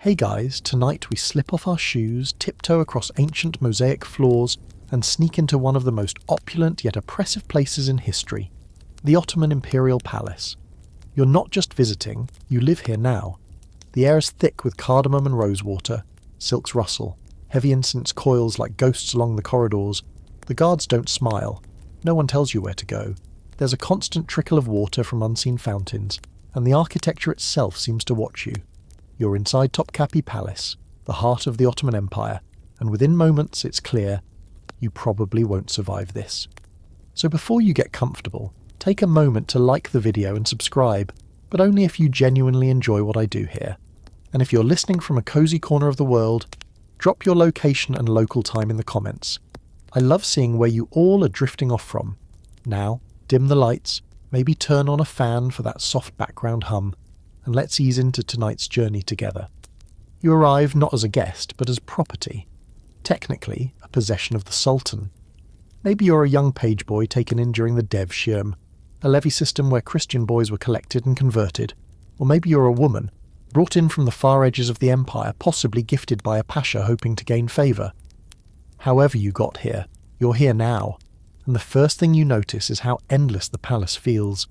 Hey guys, tonight we slip off our shoes, tiptoe across ancient mosaic floors, and sneak into one of the most opulent yet oppressive places in history, the Ottoman Imperial Palace. You're not just visiting, you live here now. The air is thick with cardamom and rosewater, silks rustle, heavy incense coils like ghosts along the corridors. The guards don't smile, no one tells you where to go. There's a constant trickle of water from unseen fountains, and the architecture itself seems to watch you. You're inside Topkapi Palace, the heart of the Ottoman Empire, and within moments it's clear you probably won't survive this. So before you get comfortable, take a moment to like the video and subscribe, but only if you genuinely enjoy what I do here. And if you're listening from a cozy corner of the world, drop your location and local time in the comments. I love seeing where you all are drifting off from. Now, dim the lights, maybe turn on a fan for that soft background hum, and let's ease into tonight's journey together. You arrive not as a guest, but as property. Technically, a possession of the Sultan. Maybe you're a young page boy taken in during the Devshirm, a levy system where Christian boys were collected and converted. Or maybe you're a woman, brought in from the far edges of the empire, possibly gifted by a pasha hoping to gain favour. However you got here, you're here now, and the first thing you notice is how endless the palace feels.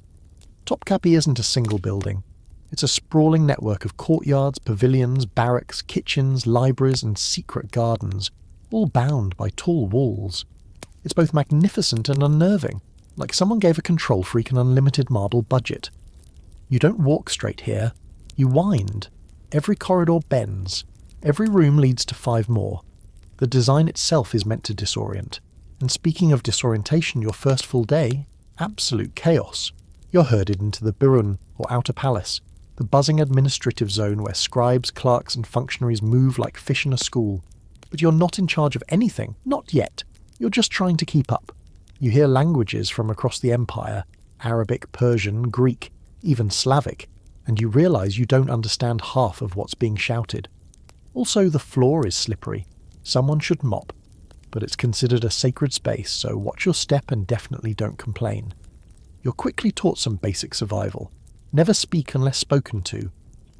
Topkapi isn't a single building. It's a sprawling network of courtyards, pavilions, barracks, kitchens, libraries and secret gardens, all bound by tall walls. It's both magnificent and unnerving, like someone gave a control freak an unlimited marble budget. You don't walk straight here, you wind. Every corridor bends. Every room leads to 5 more. The design itself is meant to disorient. And speaking of disorientation, your first full day, absolute chaos. You're herded into the Birun, or outer palace, the buzzing administrative zone where scribes, clerks and functionaries move like fish in a school. But you're not in charge of anything, not yet. You're just trying to keep up. You hear languages from across the empire, Arabic, Persian, Greek, even Slavic, and you realise you don't understand half of what's being shouted. Also, the floor is slippery. Someone should mop. But it's considered a sacred space, so watch your step and definitely don't complain. You're quickly taught some basic survival. Never speak unless spoken to.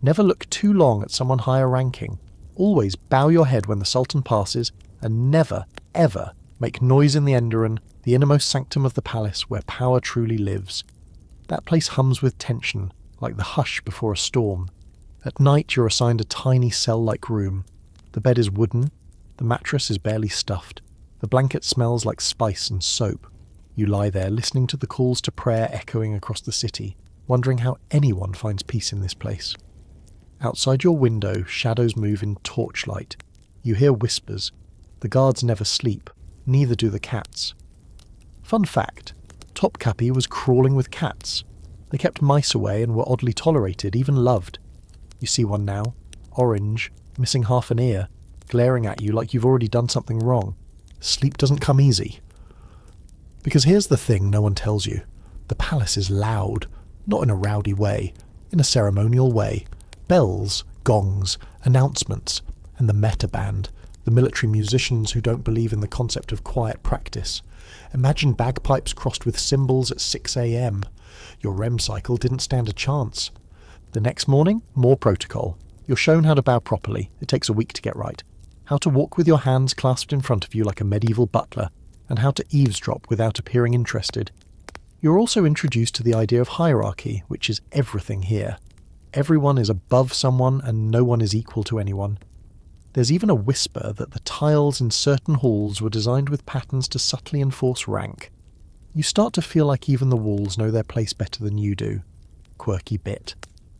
Never look too long at someone higher ranking. Always bow your head when the Sultan passes, and never, ever make noise in the Enderun, the innermost sanctum of the palace where power truly lives. That place hums with tension, like the hush before a storm. At night you're assigned a tiny cell-like room. The bed is wooden, the mattress is barely stuffed, the blanket smells like spice and soap. You lie there listening to the calls to prayer echoing across the city, wondering how anyone finds peace in this place. Outside your window, shadows move in torchlight. You hear whispers. The guards never sleep, neither do the cats. Fun fact, Topkapi was crawling with cats. They kept mice away and were oddly tolerated, even loved. You see one now, orange, missing half an ear, glaring at you like you've already done something wrong. Sleep doesn't come easy. Because here's the thing no one tells you. The palace is loud. Not in a rowdy way, in a ceremonial way. Bells, gongs, announcements, and the meta band, the military musicians who don't believe in the concept of quiet practice. Imagine bagpipes crossed with cymbals at 6 a.m. Your REM cycle didn't stand a chance. The next morning, more protocol. You're shown how to bow properly, it takes a week to get right. How to walk with your hands clasped in front of you like a medieval butler, and how to eavesdrop without appearing interested. You're also introduced to the idea of hierarchy, which is everything here. Everyone is above someone and no one is equal to anyone. There's even a whisper that the tiles in certain halls were designed with patterns to subtly enforce rank. You start to feel like even the walls know their place better than you do. Quirky bit.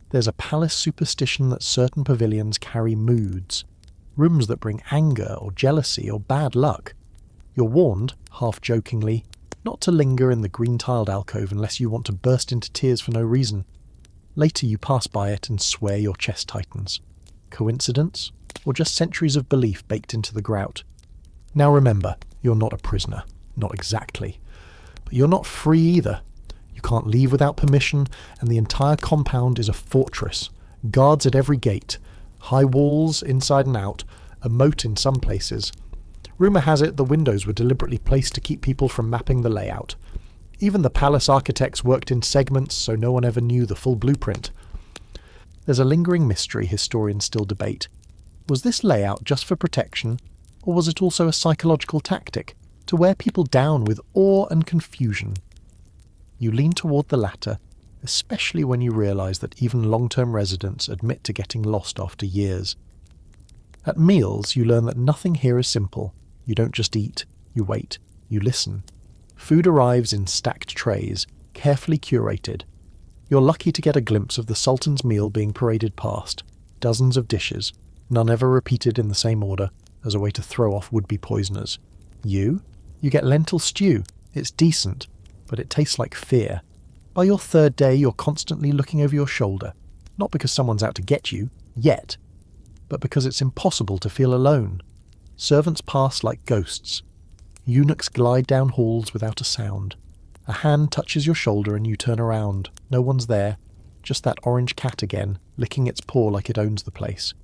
There's a palace superstition that certain pavilions carry moods. Rooms that bring anger or jealousy or bad luck. You're warned, half-jokingly, not to linger in the green-tiled alcove unless you want to burst into tears for no reason. Later you pass by it and swear your chest tightens. Coincidence? Or just centuries of belief baked into the grout? Now remember, you're not a prisoner. Not exactly. But you're not free either. You can't leave without permission, and the entire compound is a fortress. Guards at every gate. High walls, inside and out. A moat in some places. Rumour has it the windows were deliberately placed to keep people from mapping the layout. Even the palace architects worked in segments so no one ever knew the full blueprint. There's a lingering mystery historians still debate. Was this layout just for protection, or was it also a psychological tactic to wear people down with awe and confusion? You lean toward the latter, especially when you realise that even long-term residents admit to getting lost after years. At meals, you learn that nothing here is simple. You don't just eat, you wait, you listen. Food arrives in stacked trays, carefully curated. You're lucky to get a glimpse of the Sultan's meal being paraded past. Dozens of dishes, none ever repeated in the same order, as a way to throw off would-be poisoners. You get lentil stew. It's decent, but it tastes like fear. By your third day, you're constantly looking over your shoulder, not because someone's out to get you, yet, but because it's impossible to feel alone. Servants pass like ghosts. Eunuchs glide down halls without a sound. A hand touches your shoulder and you turn around. No one's there, just that orange cat again, licking its paw like it owns the place.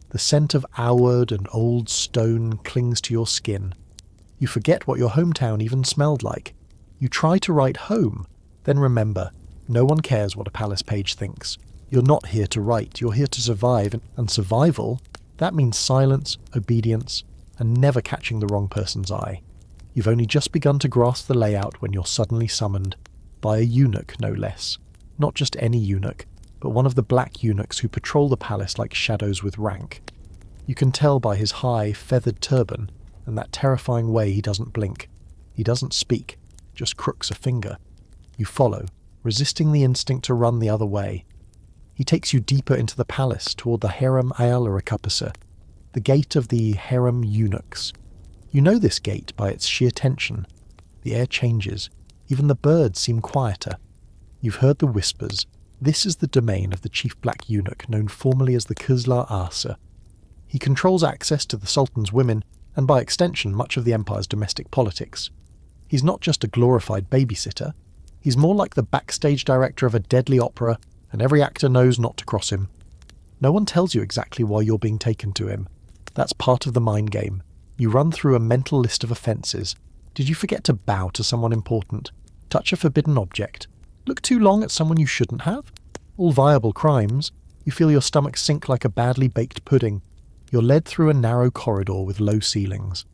The scent of wood and old stone clings to your skin. You forget what your hometown even smelled like. You try to write home, then remember, no one cares what a palace page thinks. You're not here to write, you're here to survive, and survival, that means silence, obedience, and never catching the wrong person's eye. You've only just begun to grasp the layout when you're suddenly summoned, by a eunuch no less. Not just any eunuch, but one of the black eunuchs who patrol the palace like shadows with rank. You can tell by his high, feathered turban, and that terrifying way he doesn't blink. He doesn't speak, just crooks a finger. You follow, resisting the instinct to run the other way. He takes you deeper into the palace, toward the Harem al-Rakapasa, the gate of the harem eunuchs. You know this gate by its sheer tension. The air changes. Even the birds seem quieter. You've heard the whispers. This is the domain of the chief black eunuch, known formally as the Kızlar Asa. He controls access to the Sultan's women, and by extension much of the empire's domestic politics. He's not just a glorified babysitter. He's more like the backstage director of a deadly opera, and every actor knows not to cross him. No one tells you exactly why you're being taken to him. That's part of the mind game. You run through a mental list of offences. Did you forget to bow to someone important? Touch a forbidden object? Look too long at someone you shouldn't have? All viable crimes. You feel your stomach sink like a badly baked pudding. You're led through a narrow corridor with low ceilings.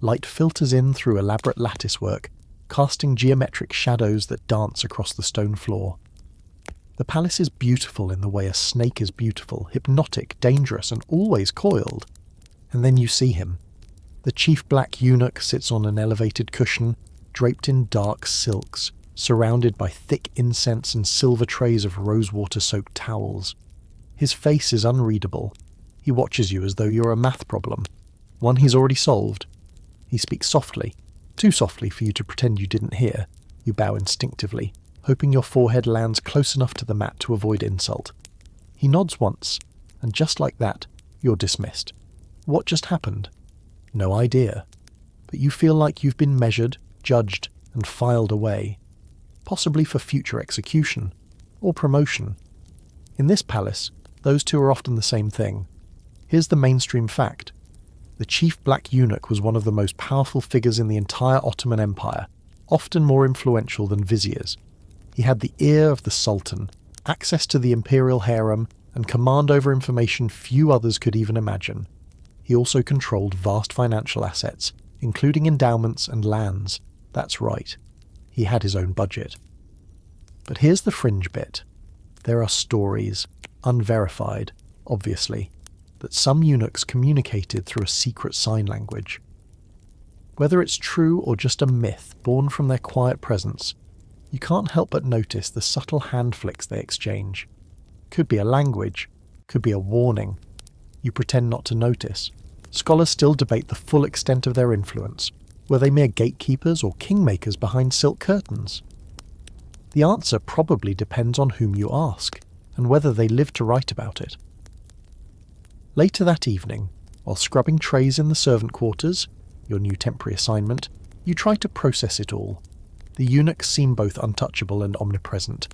Light filters in through elaborate latticework, casting geometric shadows that dance across the stone floor. The palace is beautiful in the way a snake is beautiful, hypnotic, dangerous, and always coiled. And then you see him. The chief black eunuch sits on an elevated cushion, draped in dark silks, surrounded by thick incense and silver trays of rosewater-soaked towels. His face is unreadable. He watches you as though you're a math problem, one he's already solved. He speaks softly, too softly for you to pretend you didn't hear. You bow instinctively, hoping your forehead lands close enough to the mat to avoid insult. He nods once, and just like that, you're dismissed. What just happened? No idea. But you feel like you've been measured, judged, and filed away. Possibly for future execution, or promotion. In this palace, those two are often the same thing. Here's the mainstream fact. The chief black eunuch was one of the most powerful figures in the entire Ottoman Empire, often more influential than viziers. He had the ear of the Sultan, access to the imperial harem, and command over information few others could even imagine. He also controlled vast financial assets, including endowments and lands. That's right. He had his own budget. But here's the fringe bit. There are stories, unverified, obviously, that some eunuchs communicated through a secret sign language. Whether it's true or just a myth born from their quiet presence, you can't help but notice the subtle hand flicks they exchange. Could be a language, could be a warning. You pretend not to notice. Scholars still debate the full extent of their influence. Were they mere gatekeepers or kingmakers behind silk curtains? The answer probably depends on whom you ask, and whether they live to write about it. Later that evening, while scrubbing trays in the servant quarters, your new temporary assignment, you try to process it all. The eunuchs seem both untouchable and omnipresent.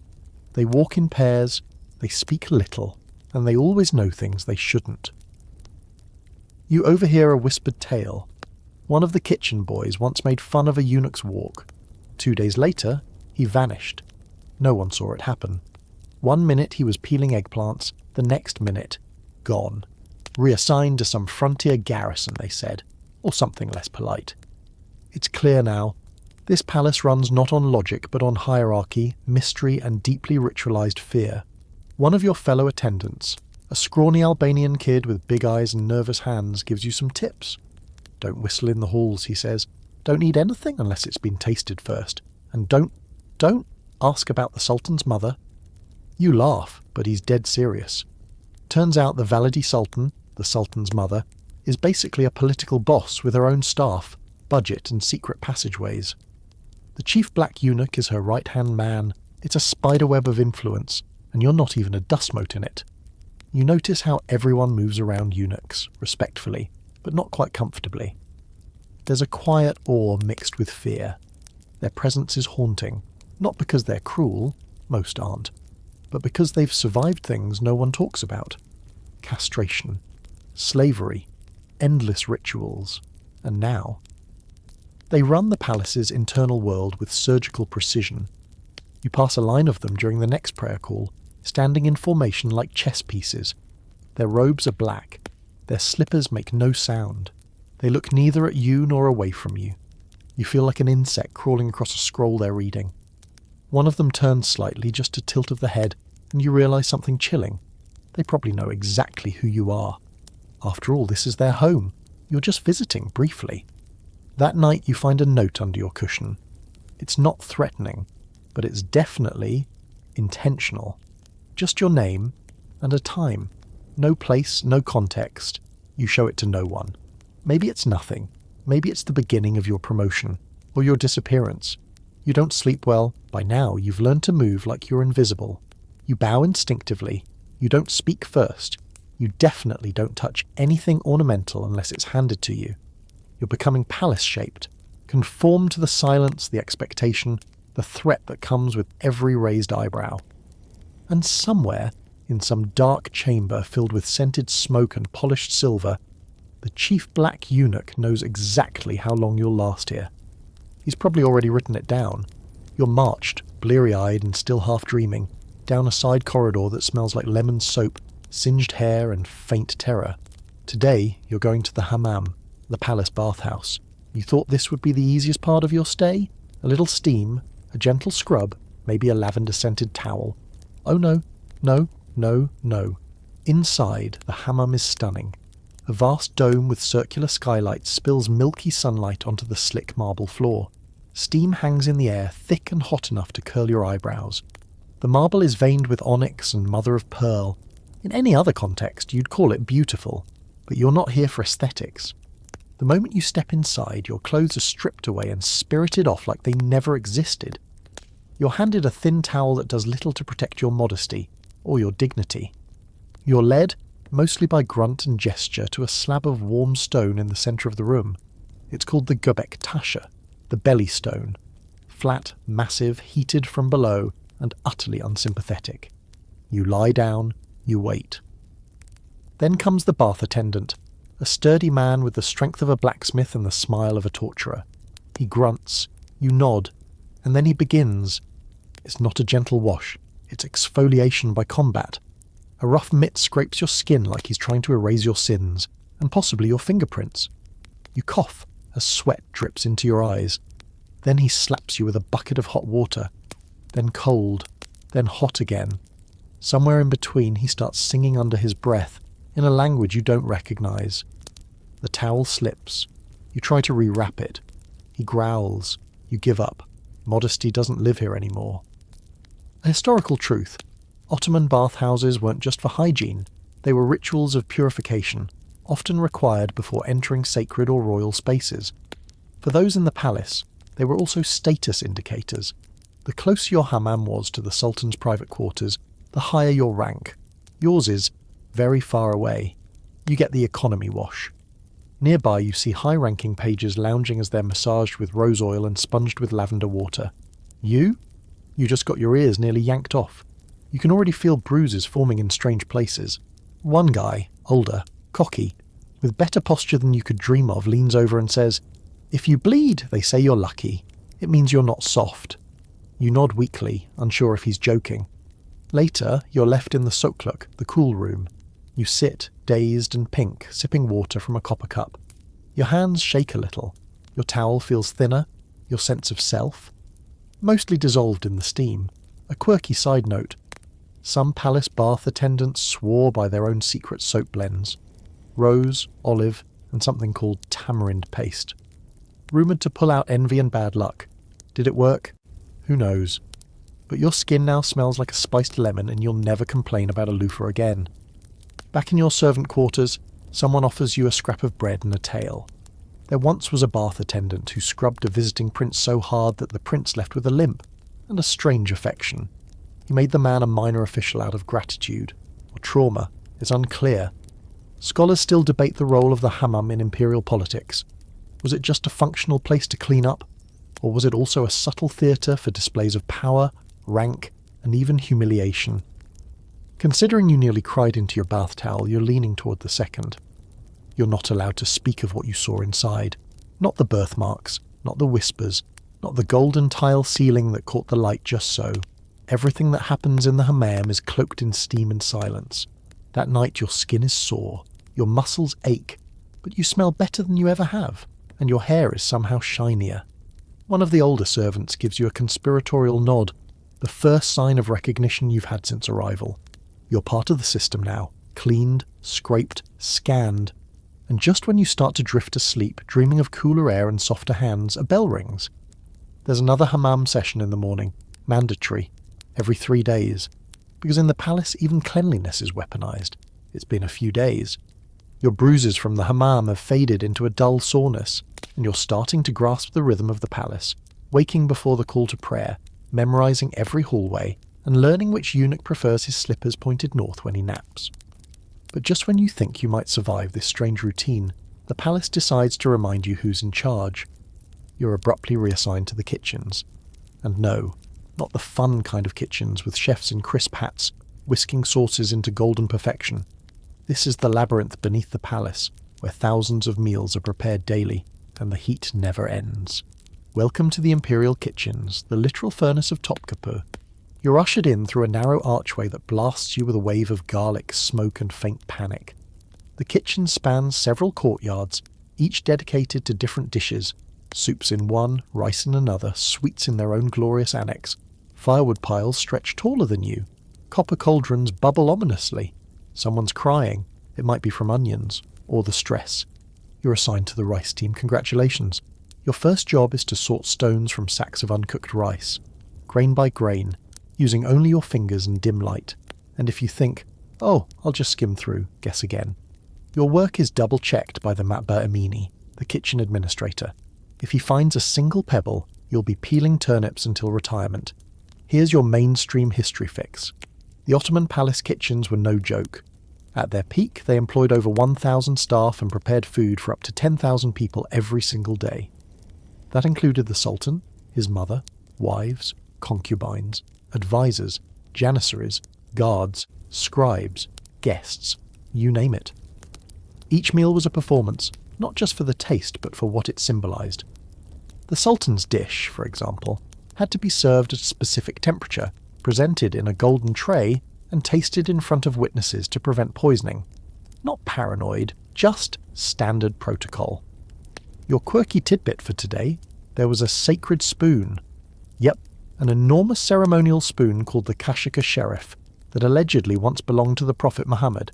They walk in pairs, they speak little, and they always know things they shouldn't. You overhear a whispered tale. One of the kitchen boys once made fun of a eunuch's walk. 2 days later, he vanished. No one saw it happen. 1 minute he was peeling eggplants, the next minute, gone. Reassigned to some frontier garrison, they said, or something less polite. It's clear now. This palace runs not on logic but on hierarchy, mystery and deeply ritualized fear. One of your fellow attendants, a scrawny Albanian kid with big eyes and nervous hands, gives you some tips. Don't whistle in the halls, he says. Don't eat anything unless it's been tasted first. And don't ask about the Sultan's mother. You laugh, but he's dead serious. Turns out the Validi Sultan, the Sultan's mother, is basically a political boss with her own staff, budget and secret passageways. The chief black eunuch is her right-hand man. It's a spiderweb of influence, and you're not even a dust mote in it. You notice how everyone moves around eunuchs, respectfully, but not quite comfortably. There's a quiet awe mixed with fear. Their presence is haunting, not because they're cruel, most aren't, but because they've survived things no one talks about. Castration, slavery, endless rituals, and now. They run the palace's internal world with surgical precision. You pass a line of them during the next prayer call, standing in formation like chess pieces. Their robes are black. Their slippers make no sound. They look neither at you nor away from you. You feel like an insect crawling across a scroll they're reading. One of them turns slightly, just a tilt of the head, and you realise something chilling. They probably know exactly who you are. After all, this is their home. You're just visiting, briefly. That night you find a note under your cushion. It's not threatening, but it's definitely intentional. Just your name and a time. No place, no context. You show it to no one. Maybe it's nothing. Maybe it's the beginning of your promotion, or your disappearance. You don't sleep well. By now, you've learned to move like you're invisible. You bow instinctively. You don't speak first. You definitely don't touch anything ornamental unless it's handed to you. You're becoming palace-shaped. Conform to the silence, the expectation, the threat that comes with every raised eyebrow. And somewhere, in some dark chamber filled with scented smoke and polished silver, the chief black eunuch knows exactly how long you'll last here. He's probably already written it down. You're marched, bleary-eyed and still half dreaming, down a side corridor that smells like lemon soap, singed hair and faint terror. Today, you're going to the hammam, the palace bathhouse. You thought this would be the easiest part of your stay? A little steam, a gentle scrub, maybe a lavender-scented towel. Oh no, no, no, no. Inside, the hammam is stunning. A vast dome with circular skylights spills milky sunlight onto the slick marble floor. Steam hangs in the air, thick and hot enough to curl your eyebrows. The marble is veined with onyx and mother of pearl. In any other context, you'd call it beautiful, but you're not here for aesthetics. The moment you step inside, your clothes are stripped away and spirited off like they never existed. You're handed a thin towel that does little to protect your modesty, or your dignity. You're led, mostly by grunt and gesture, to a slab of warm stone in the centre of the room. It's called the göbek taşı, the belly stone. Flat, massive, heated from below, and utterly unsympathetic. You lie down, you wait. Then comes the bath attendant, a sturdy man with the strength of a blacksmith and the smile of a torturer. He grunts, you nod, and then he begins. It's not a gentle wash, it's exfoliation by combat. A rough mitt scrapes your skin like he's trying to erase your sins, and possibly your fingerprints. You cough as sweat drips into your eyes. Then he slaps you with a bucket of hot water, then cold, then hot again. Somewhere in between he starts singing under his breath, in a language you don't recognise. The towel slips. You try to rewrap it. He growls. You give up. Modesty doesn't live here anymore. A historical truth. Ottoman bathhouses weren't just for hygiene. They were rituals of purification, often required before entering sacred or royal spaces. For those in the palace, they were also status indicators. The closer your hammam was to the Sultan's private quarters, the higher your rank. Yours is very far away. You get the economy wash. Nearby you see high-ranking pages lounging as they're massaged with rose oil and sponged with lavender water. You? You just got your ears nearly yanked off. You can already feel bruises forming in strange places. One guy, older, cocky, with better posture than you could dream of, leans over and says, "If you bleed, they say you're lucky. It means you're not soft." You nod weakly, unsure if he's joking. Later, you're left in the sokluk, the cool room. You sit, dazed and pink, sipping water from a copper cup. Your hands shake a little. Your towel feels thinner. Your sense of self mostly dissolved in the steam. A quirky side note. Some palace bath attendants swore by their own secret soap blends. Rose, olive, and something called tamarind paste. Rumoured to pull out envy and bad luck. Did it work? Who knows? But your skin now smells like a spiced lemon and you'll never complain about a loofah again. Back in your servant quarters, someone offers you a scrap of bread and a tale. There once was a bath attendant who scrubbed a visiting prince so hard that the prince left with a limp and a strange affection. He made the man a minor official out of gratitude, or trauma, is unclear. Scholars still debate the role of the hammam in imperial politics. Was it just a functional place to clean up? Or was it also a subtle theatre for displays of power, rank, and even humiliation? Considering you nearly cried into your bath towel, you're leaning toward the second. You're not allowed to speak of what you saw inside. Not the birthmarks, not the whispers, not the golden tile ceiling that caught the light just so. Everything that happens in the hammam is cloaked in steam and silence. That night your skin is sore, your muscles ache, but you smell better than you ever have, and your hair is somehow shinier. One of the older servants gives you a conspiratorial nod, the first sign of recognition you've had since arrival. You're part of the system now, cleaned, scraped, scanned, and just when you start to drift asleep, dreaming of cooler air and softer hands, a bell rings. There's another hammam session in the morning, mandatory, every 3 days, because in the palace even cleanliness is weaponized. It's been a few days. Your bruises from the hammam have faded into a dull soreness, and you're starting to grasp the rhythm of the palace, waking before the call to prayer, memorizing every hallway, and learning which eunuch prefers his slippers pointed north when he naps. But just when you think you might survive this strange routine, the palace decides to remind you who's in charge. You're abruptly reassigned to the kitchens. And no, not the fun kind of kitchens with chefs in crisp hats, whisking sauces into golden perfection. This is the labyrinth beneath the palace, where thousands of meals are prepared daily, and the heat never ends. Welcome to the imperial kitchens, the literal furnace of Topkapi. You're ushered in through a narrow archway that blasts you with a wave of garlic, smoke and faint panic. The kitchen spans several courtyards, each dedicated to different dishes, soups in one, rice in another, sweets in their own glorious annex. Firewood piles stretch taller than you. Copper cauldrons bubble ominously. Someone's crying. It might be from onions, or the stress. You're assigned to the rice team. Congratulations. Your first job is to sort stones from sacks of uncooked rice, grain by grain, using only your fingers and dim light. And if you think, oh, I'll just skim through, guess again. Your work is double-checked by the Matba Amini, the kitchen administrator. If he finds a single pebble, you'll be peeling turnips until retirement. Here's your mainstream history fix. The Ottoman palace kitchens were no joke. At their peak, they employed over 1,000 staff and prepared food for up to 10,000 people every single day. That included the Sultan, his mother, wives, concubines, advisors, janissaries, guards, scribes, guests, you name it. Each meal was a performance, not just for the taste but for what it symbolized. The Sultan's dish, for example, had to be served at a specific temperature, presented in a golden tray, and tasted in front of witnesses to prevent poisoning. Not paranoid, just standard protocol. Your quirky tidbit for today, there was a sacred spoon. Yep, an enormous ceremonial spoon called the Kashika Sherif that allegedly once belonged to the Prophet Muhammad.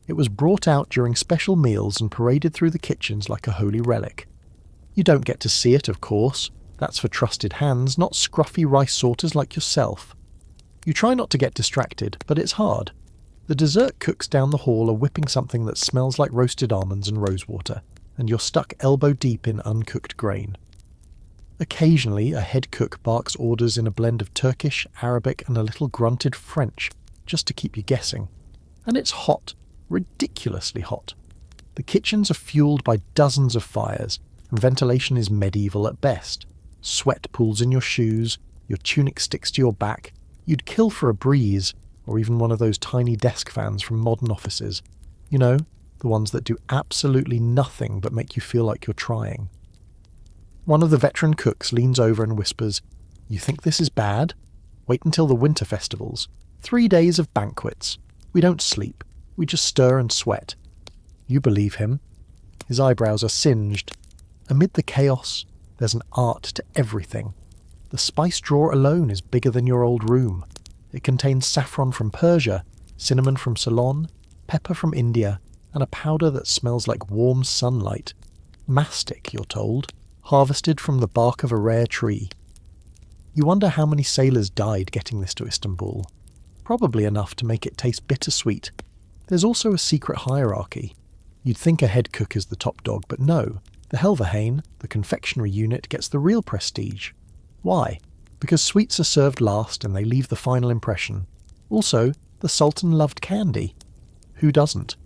It was brought out during special meals and paraded through the kitchens like a holy relic. You don't get to see it, of course. That's for trusted hands, not scruffy rice sorters like yourself. You try not to get distracted, but it's hard. The dessert cooks down the hall are whipping something that smells like roasted almonds and rosewater, and you're stuck elbow deep in uncooked grain. Occasionally, a head cook barks orders in a blend of Turkish, Arabic, and a little grunted French, just to keep you guessing. And it's hot, ridiculously hot. The kitchens are fueled by dozens of fires, and ventilation is medieval at best. Sweat pools in your shoes, your tunic sticks to your back. You'd kill for a breeze, or even one of those tiny desk fans from modern offices. You know, the ones that do absolutely nothing but make you feel like you're trying. One of the veteran cooks leans over and whispers, "You think this is bad? Wait until the winter festivals. 3 days of banquets. We don't sleep. We just stir and sweat. You believe him. His eyebrows are singed. Amid the chaos, there's an art to everything. The spice drawer alone is bigger than your old room. It contains saffron from Persia, cinnamon from Ceylon, pepper from India, and a powder that smells like warm sunlight. Mastic, you're told, harvested from the bark of a rare tree. You wonder how many sailors died getting this to Istanbul. Probably enough to make it taste bittersweet. There's also a secret hierarchy. You'd think a head cook is the top dog, but no. The Helverhain, the confectionery unit, gets the real prestige. Why? Because sweets are served last and they leave the final impression. Also, the Sultan loved candy. Who doesn't?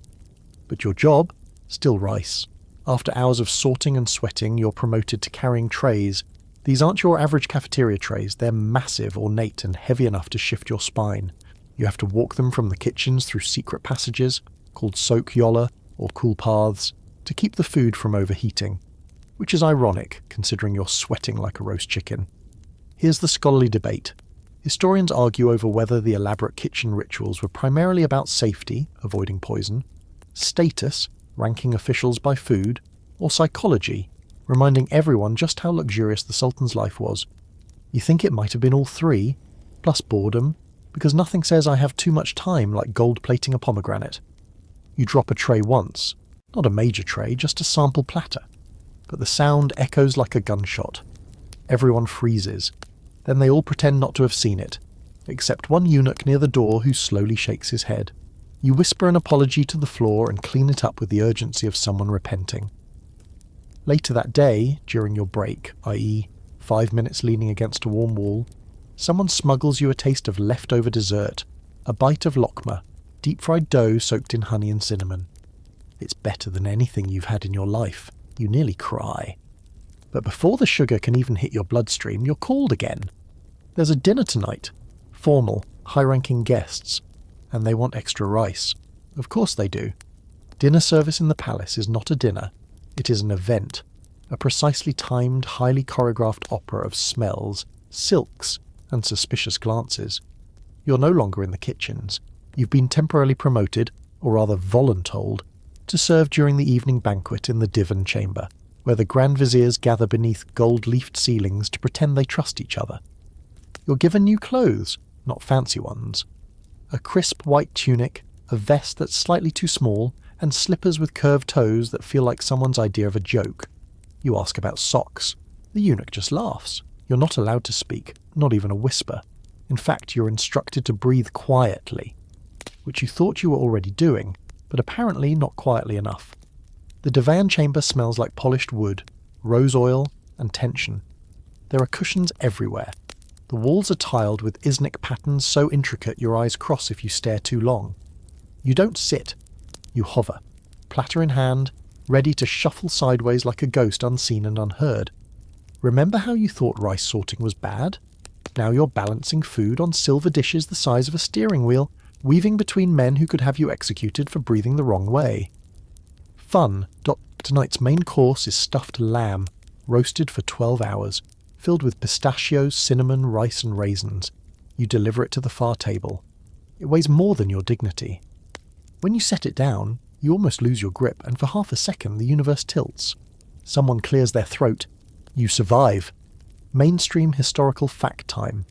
But your job? Still rice. After hours of sorting and sweating, you're promoted to carrying trays. These aren't your average cafeteria trays. They're massive, ornate, and heavy enough to shift your spine. You have to walk them from the kitchens through secret passages, called soak yola, or cool paths, to keep the food from overheating. Which is ironic, considering you're sweating like a roast chicken. Here's the scholarly debate. Historians argue over whether the elaborate kitchen rituals were primarily about safety, avoiding poison, status, ranking officials by food, or psychology, reminding everyone just how luxurious the Sultan's life was. You think it might have been all three, plus boredom, because nothing says I have too much time like gold plating a pomegranate. You drop a tray once, not a major tray, just a sample platter, but the sound echoes like a gunshot. Everyone freezes. Then they all pretend not to have seen it, except one eunuch near the door who slowly shakes his head. You whisper an apology to the floor and clean it up with the urgency of someone repenting. Later that day, during your break, i.e., 5 minutes leaning against a warm wall, someone smuggles you a taste of leftover dessert, a bite of lokma, deep-fried dough soaked in honey and cinnamon. It's better than anything you've had in your life. You nearly cry. But before the sugar can even hit your bloodstream, you're called again. There's a dinner tonight. Formal, high-ranking guests. And they want extra rice. Of course they do. Dinner service in the palace is not a dinner. It is an event. A precisely timed, highly choreographed opera of smells, silks, and suspicious glances. You're no longer in the kitchens. You've been temporarily promoted, or rather voluntold, to serve during the evening banquet in the divan chamber, where the Grand Viziers gather beneath gold-leafed ceilings to pretend they trust each other. You're given new clothes, not fancy ones. A crisp white tunic, a vest that's slightly too small, and slippers with curved toes that feel like someone's idea of a joke. You ask about socks. The eunuch just laughs. You're not allowed to speak, not even a whisper. In fact, you're instructed to breathe quietly, which you thought you were already doing, but apparently not quietly enough. The divan chamber smells like polished wood, rose oil, and tension. There are cushions everywhere. The walls are tiled with Iznik patterns so intricate your eyes cross if you stare too long. You don't sit. You hover, platter in hand, ready to shuffle sideways like a ghost unseen and unheard. Remember how you thought rice sorting was bad? Now you're balancing food on silver dishes the size of a steering wheel, weaving between men who could have you executed for breathing the wrong way. Fun. Tonight's main course is stuffed lamb, roasted for 12 hours, filled with pistachios, cinnamon, rice and raisins. You deliver it to the far table. It weighs more than your dignity. When you set it down, you almost lose your grip, and for half a second the universe tilts. Someone clears their throat. You survive. Mainstream historical fact time.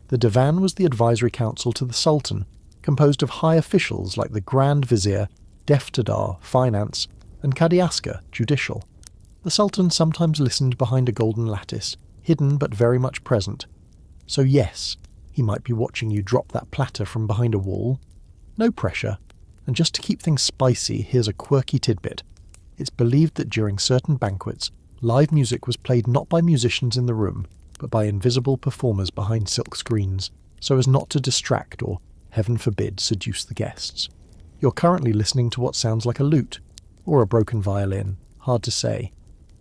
The divan was the advisory council to the Sultan, composed of high officials like the Grand Vizier, Defterdar, finance, and Kadiaska, judicial. The Sultan sometimes listened behind a golden lattice, hidden but very much present. So yes, he might be watching you drop that platter from behind a wall. No pressure. And just to keep things spicy, here's a quirky tidbit. It's believed that during certain banquets, live music was played not by musicians in the room, but by invisible performers behind silk screens, so as not to distract or, heaven forbid, seduce the guests. You're currently listening to what sounds like a lute, or a broken violin, hard to say.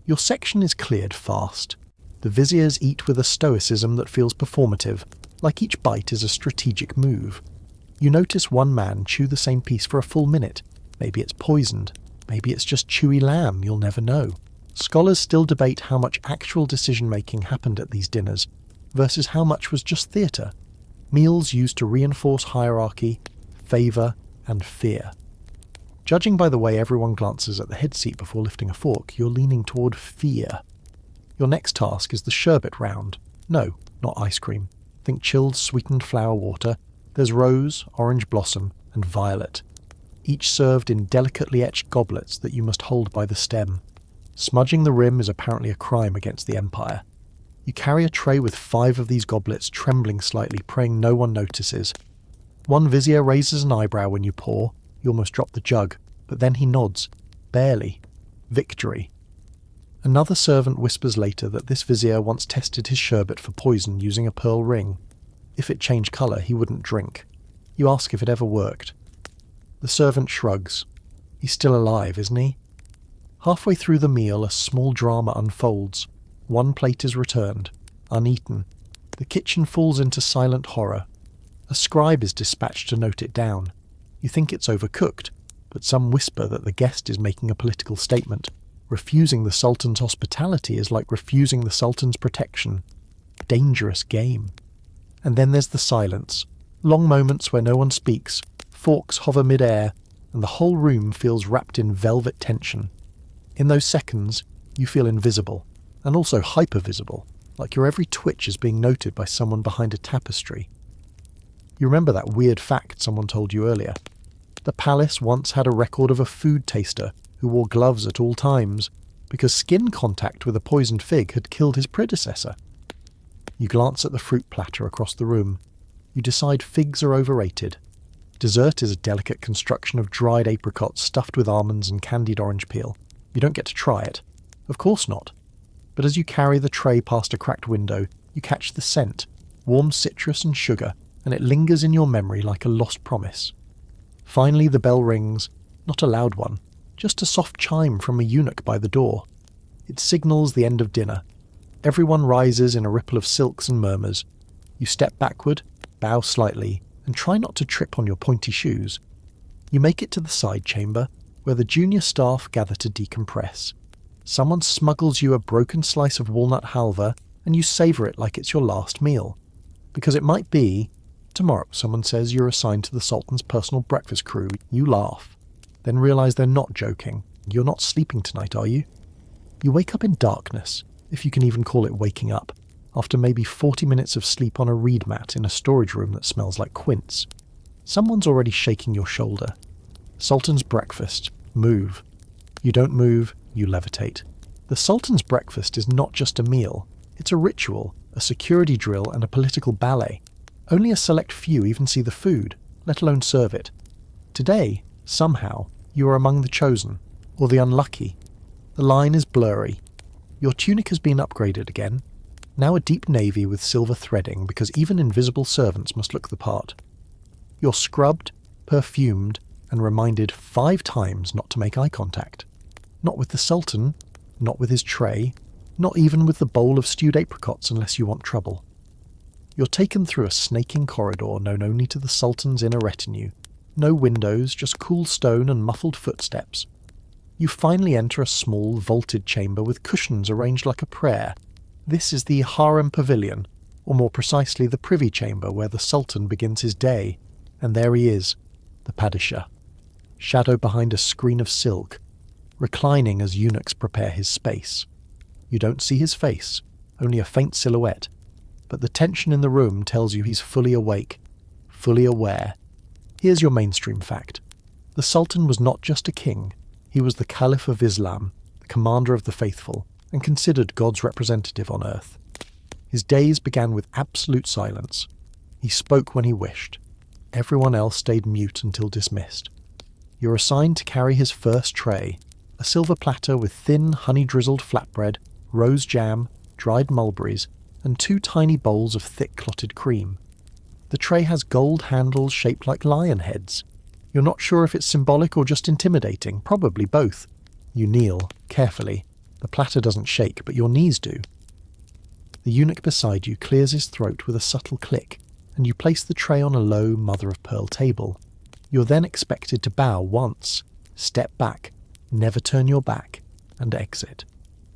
Your section is cleared fast. The viziers eat with a stoicism that feels performative, like each bite is a strategic move. You notice one man chew the same piece for a full minute. Maybe it's poisoned. Maybe it's just chewy lamb, you'll never know. Scholars still debate how much actual decision-making happened at these dinners, versus how much was just theatre. Meals used to reinforce hierarchy, favour, and fear. Judging by the way everyone glances at the head seat before lifting a fork, you're leaning toward fear. Your next task is the sherbet round. No, not ice cream. Think chilled sweetened flower water. There's rose, orange blossom, and violet, each served in delicately etched goblets that you must hold by the stem. Smudging the rim is apparently a crime against the Empire. You carry a tray with 5 of these goblets, trembling slightly, praying no one notices. One vizier raises an eyebrow when you pour. You almost drop the jug, but then he nods. Barely. Victory. Another servant whispers later that this vizier once tested his sherbet for poison using a pearl ring. If it changed colour, he wouldn't drink. You ask if it ever worked. The servant shrugs. He's still alive, isn't he? Halfway through the meal, a small drama unfolds. One plate is returned, uneaten. The kitchen falls into silent horror. A scribe is dispatched to note it down. You think it's overcooked, but some whisper that the guest is making a political statement. Refusing the Sultan's hospitality is like refusing the Sultan's protection. Dangerous game. And then there's the silence. Long moments where no one speaks, forks hover mid-air, and the whole room feels wrapped in velvet tension. In those seconds, you feel invisible, and also hyper-visible, like your every twitch is being noted by someone behind a tapestry. You remember that weird fact someone told you earlier? The palace once had a record of a food taster who wore gloves at all times, because skin contact with a poisoned fig had killed his predecessor. You glance at the fruit platter across the room. You decide figs are overrated. Dessert is a delicate construction of dried apricots stuffed with almonds and candied orange peel. You don't get to try it. Of course not. But as you carry the tray past a cracked window, you catch the scent, warm citrus and sugar, and it lingers in your memory like a lost promise. Finally the bell rings, not a loud one, just a soft chime from a eunuch by the door. It signals the end of dinner. Everyone rises in a ripple of silks and murmurs. You step backward, bow slightly, and try not to trip on your pointy shoes. You make it to the side chamber, where the junior staff gather to decompress. Someone smuggles you a broken slice of walnut halva, and you savour it like it's your last meal. Because it might be, tomorrow someone says you're assigned to the Sultan's personal breakfast crew. You laugh, then realise they're not joking. You're not sleeping tonight, are you? You wake up in darkness, if you can even call it waking up, after maybe 40 minutes of sleep on a reed mat in a storage room that smells like quince. Someone's already shaking your shoulder. Sultan's breakfast. Move. You don't move, you levitate. The Sultan's breakfast is not just a meal. It's a ritual, a security drill, and a political ballet. Only a select few even see the food, let alone serve it. Today, somehow, you are among the chosen, or the unlucky. The line is blurry. Your tunic has been upgraded again. Now a deep navy with silver threading, because even invisible servants must look the part. You're scrubbed, perfumed, and reminded 5 times not to make eye contact. Not with the Sultan, not with his tray, not even with the bowl of stewed apricots unless you want trouble. You're taken through a snaking corridor known only to the Sultan's inner retinue. No windows, just cool stone and muffled footsteps. You finally enter a small, vaulted chamber with cushions arranged like a prayer. This is the harem pavilion, or more precisely the privy chamber where the Sultan begins his day. And there he is, the Padishah, shadow behind a screen of silk, reclining as eunuchs prepare his space. You don't see his face, only a faint silhouette, but the tension in the room tells you he's fully awake, fully aware. Here's your mainstream fact. The Sultan was not just a king, he was the Caliph of Islam, the commander of the faithful, and considered God's representative on earth. His days began with absolute silence. He spoke when he wished. Everyone else stayed mute until dismissed. You're assigned to carry his first tray, a silver platter with thin, honey-drizzled flatbread, rose jam, dried mulberries, and 2 tiny bowls of thick clotted cream. The tray has gold handles shaped like lion heads. You're not sure if it's symbolic or just intimidating, probably both. You kneel, carefully. The platter doesn't shake, but your knees do. The eunuch beside you clears his throat with a subtle click, and you place the tray on a low mother-of-pearl table. You're then expected to bow once, step back, never turn your back, and exit.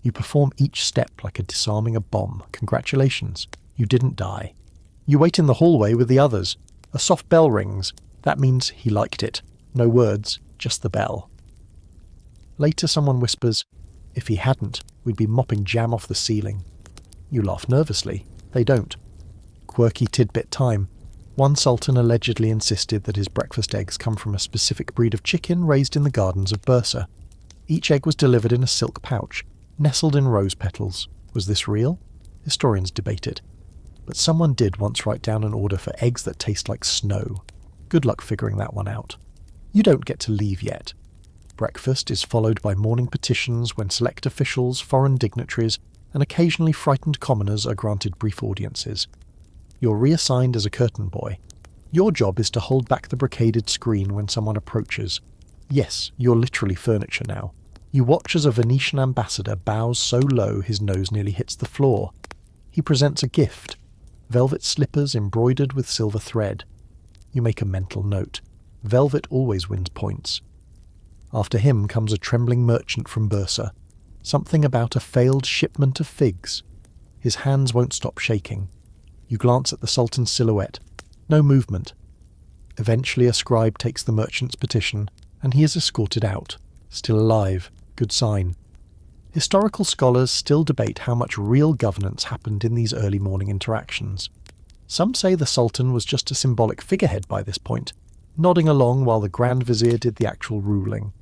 You perform each step like a disarming a bomb. Congratulations, you didn't die. You wait in the hallway with the others. A soft bell rings. That means he liked it. No words, just the bell. Later someone whispers, "If he hadn't, we'd be mopping jam off the ceiling." You laugh nervously. They don't. Quirky tidbit time. One sultan allegedly insisted that his breakfast eggs come from a specific breed of chicken raised in the gardens of Bursa. Each egg was delivered in a silk pouch, nestled in rose petals. Was this real? Historians debate it. But someone did once write down an order for eggs that taste like snow. Good luck figuring that one out. You don't get to leave yet. Breakfast is followed by morning petitions when select officials, foreign dignitaries, and occasionally frightened commoners are granted brief audiences. You're reassigned as a curtain boy. Your job is to hold back the brocaded screen when someone approaches. Yes, you're literally furniture now. You watch as a Venetian ambassador bows so low his nose nearly hits the floor. He presents a gift, velvet slippers embroidered with silver thread. You make a mental note. Velvet always wins points. After him comes a trembling merchant from Bursa. Something about a failed shipment of figs. His hands won't stop shaking. You glance at the Sultan's silhouette. No movement. Eventually a scribe takes the merchant's petition, and he is escorted out. Still alive. Good sign. Historical scholars still debate how much real governance happened in these early morning interactions. Some say the Sultan was just a symbolic figurehead by this point, nodding along while the Grand Vizier did the actual ruling.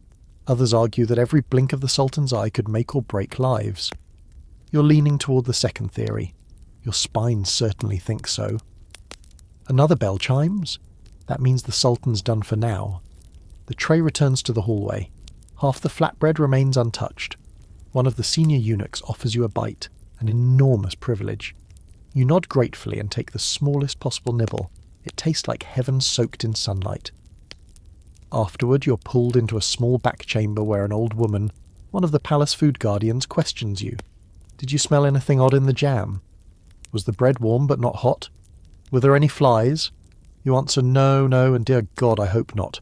Others argue that every blink of the Sultan's eye could make or break lives. You're leaning toward the second theory. Your spine certainly thinks so. Another bell chimes. That means the Sultan's done for now. The tray returns to the hallway. Half the flatbread remains untouched. One of the senior eunuchs offers you a bite, an enormous privilege. You nod gratefully and take the smallest possible nibble. It tastes like heaven soaked in sunlight. Afterward, you're pulled into a small back chamber where an old woman, one of the palace food guardians, questions you. Did you smell anything odd in the jam? Was the bread warm but not hot? Were there any flies? You answer no, and dear God, I hope not.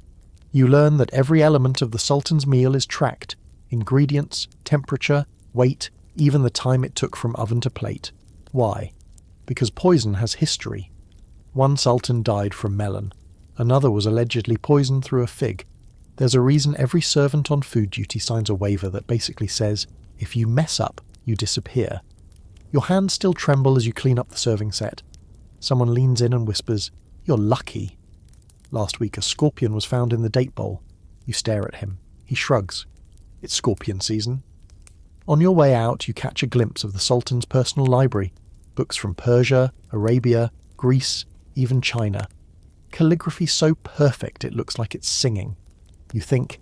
You learn that every element of the Sultan's meal is tracked. Ingredients, temperature, weight, even the time it took from oven to plate. Why? Because poison has history. One Sultan died from melon. Another was allegedly poisoned through a fig. There's a reason every servant on food duty signs a waiver that basically says, if you mess up, you disappear. Your hands still tremble as you clean up the serving set. Someone leans in and whispers, "You're lucky." Last week a scorpion was found in the date bowl. You stare at him. He shrugs. It's scorpion season. On your way out, you catch a glimpse of the Sultan's personal library. Books from Persia, Arabia, Greece, even China. Calligraphy so perfect it looks like it's singing. You think,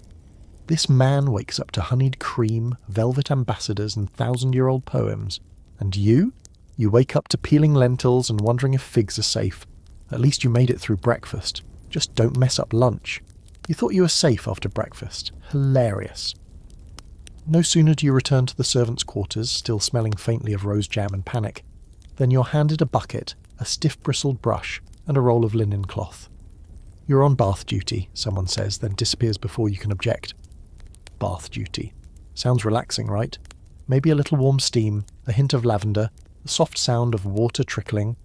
this man wakes up to honeyed cream, velvet ambassadors and 1,000-year-old poems. And you? You wake up to peeling lentils and wondering if figs are safe. At least you made it through breakfast. Just don't mess up lunch. You thought you were safe after breakfast. Hilarious. No sooner do you return to the servants' quarters, still smelling faintly of rose jam and panic, than you're handed a bucket, a stiff-bristled brush, and a roll of linen cloth. You're on bath duty, someone says, then disappears before you can object. Bath duty. Sounds relaxing, right? Maybe a little warm steam, a hint of lavender, the soft sound of water trickling.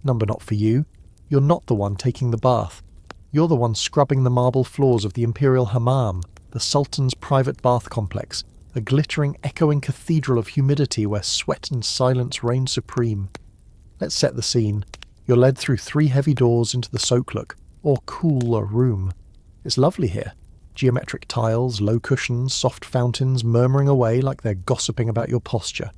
Number not for you. You're not the one taking the bath. You're the one scrubbing the marble floors of the Imperial Hammam, the Sultan's private bath complex, a glittering, echoing cathedral of humidity where sweat and silence reign supreme. Let's set the scene. You're led through 3 heavy doors into the soaklook, or cooler room. It's lovely here. Geometric tiles, low cushions, soft fountains murmuring away like they're gossiping about your posture.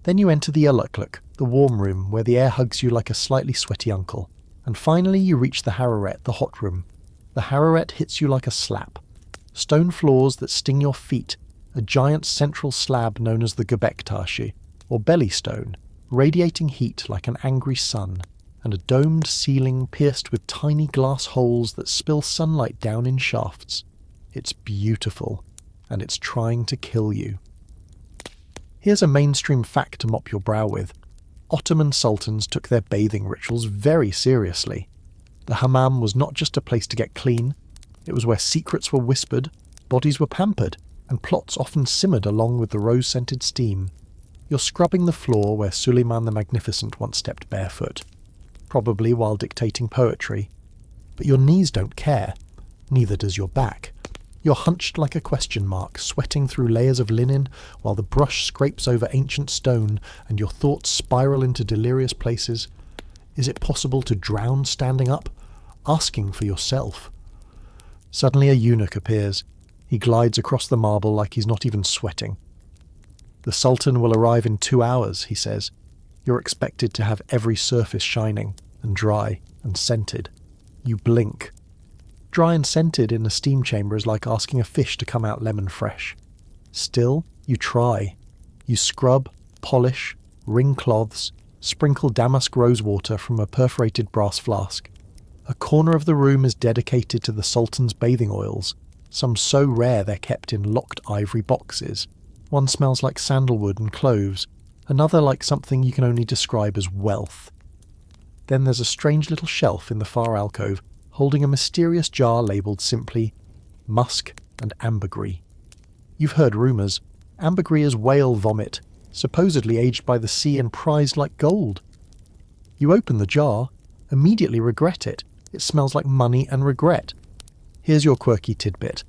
Then you enter the ulukluk, the warm room where the air hugs you like a slightly sweaty uncle. And finally you reach the hararet, the hot room. The hararet hits you like a slap. Stone floors that sting your feet, a giant central slab known as the göbektashi, or belly stone, radiating heat like an angry sun, and a domed ceiling pierced with tiny glass holes that spill sunlight down in shafts. It's beautiful, and it's trying to kill you. Here's a mainstream fact to mop your brow with. Ottoman sultans took their bathing rituals very seriously. The hammam was not just a place to get clean, it was where secrets were whispered, bodies were pampered, and plots often simmered along with the rose-scented steam. You're scrubbing the floor where Suleiman the Magnificent once stepped barefoot, probably while dictating poetry. But your knees don't care, neither does your back. You're hunched like a question mark, sweating through layers of linen while the brush scrapes over ancient stone and your thoughts spiral into delirious places. Is it possible to drown standing up? Asking for yourself. Suddenly a eunuch appears. He glides across the marble like he's not even sweating. The Sultan will arrive in 2 hours, he says. You're expected to have every surface shining, and dry, and scented. You blink. Dry and scented in a steam chamber is like asking a fish to come out lemon fresh. Still, you try. You scrub, polish, wring cloths, sprinkle damask rosewater from a perforated brass flask. A corner of the room is dedicated to the Sultan's bathing oils, some so rare they're kept in locked ivory boxes. One smells like sandalwood and cloves, another like something you can only describe as wealth. Then there's a strange little shelf in the far alcove, holding a mysterious jar labelled simply musk and ambergris. You've heard rumours. Ambergris is whale vomit, supposedly aged by the sea and prized like gold. You open the jar, immediately regret it. It smells like money and regret. Here's your quirky tidbit.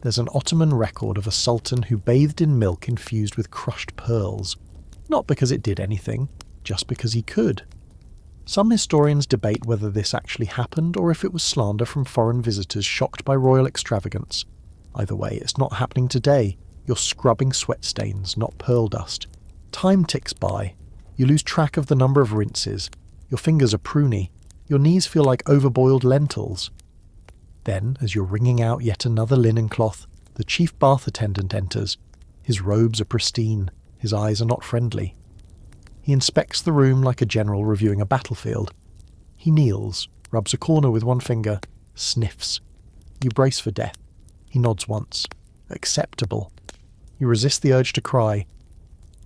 There's an Ottoman record of a sultan who bathed in milk infused with crushed pearls. Not because it did anything, just because he could. Some historians debate whether this actually happened or if it was slander from foreign visitors shocked by royal extravagance. Either way, it's not happening today. You're scrubbing sweat stains, not pearl dust. Time ticks by. You lose track of the number of rinses. Your fingers are pruny. Your knees feel like overboiled lentils. Then, as you're wringing out yet another linen cloth, the chief bath attendant enters. His robes are pristine. His eyes are not friendly. He inspects the room like a general reviewing a battlefield. He kneels, rubs a corner with one finger, sniffs. You brace for death. He nods once. Acceptable. You resist the urge to cry.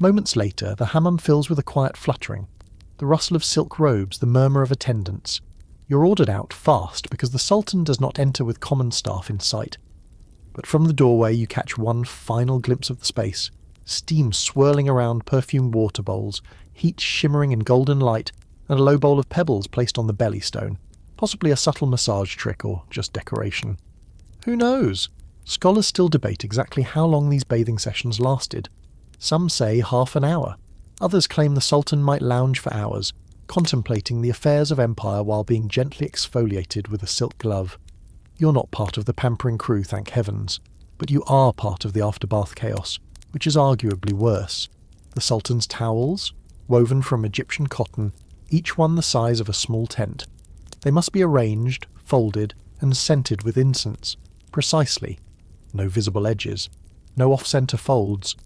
Moments later, the hammam fills with a quiet fluttering. The rustle of silk robes, the murmur of attendants. You're ordered out fast because the Sultan does not enter with common staff in sight. But from the doorway you catch one final glimpse of the space. Steam swirling around perfumed water bowls, heat shimmering in golden light, and a low bowl of pebbles placed on the belly stone. Possibly a subtle massage trick or just decoration. Who knows? Scholars still debate exactly how long these bathing sessions lasted. Some say half an hour. Others claim the Sultan might lounge for hours, contemplating the affairs of empire while being gently exfoliated with a silk glove. You're not part of the pampering crew, thank heavens, but you are part of the afterbath chaos, which is arguably worse. The Sultan's towels, woven from Egyptian cotton, each one the size of a small tent. They must be arranged, folded, and scented with incense, precisely. No visible edges, no off-centre folds.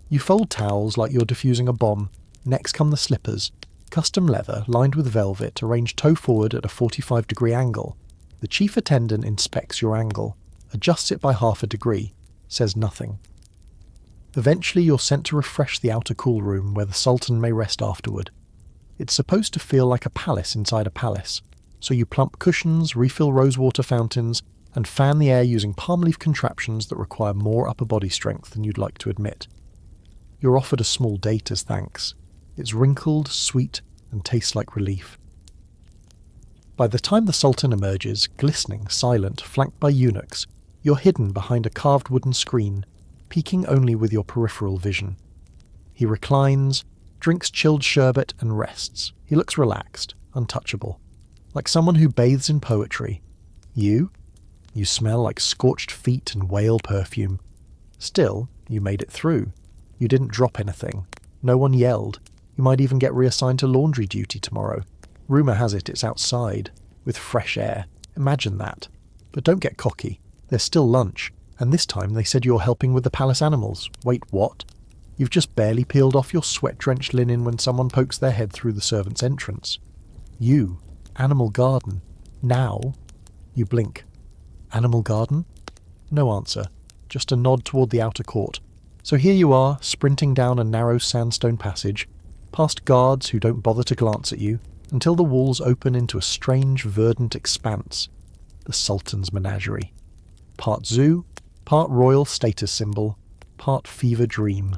You fold towels like you're diffusing a bomb. Next come the slippers, custom leather lined with velvet, arranged toe forward at a 45-degree angle. The chief attendant inspects your angle, adjusts it by half a degree, says nothing. Eventually you're sent to refresh the outer cool room where the Sultan may rest afterward. It's supposed to feel like a palace inside a palace, so you plump cushions, refill rosewater fountains, and fan the air using palm leaf contraptions that require more upper body strength than you'd like to admit. You're offered a small date as thanks. It's wrinkled, sweet, and tastes like relief. By the time the Sultan emerges, glistening, silent, flanked by eunuchs, you're hidden behind a carved wooden screen, peeking only with your peripheral vision. He reclines, drinks chilled sherbet, and rests. He looks relaxed, untouchable, like someone who bathes in poetry. You smell like scorched feet and whale perfume. Still, you made it through. You didn't drop anything. No one yelled. You might even get reassigned to laundry duty tomorrow. Rumour has it it's outside, with fresh air. Imagine that. But don't get cocky. There's still lunch, and this time they said you're helping with the palace animals. Wait, what? You've just barely peeled off your sweat-drenched linen when someone pokes their head through the servant's entrance. You, Animal Garden. Now, you blink. Animal Garden? No answer, just a nod toward the outer court. So here you are, sprinting down a narrow sandstone passage, past guards who don't bother to glance at you, until the walls open into a strange verdant expanse. The Sultan's menagerie. Part zoo, part royal status symbol, part fever dream.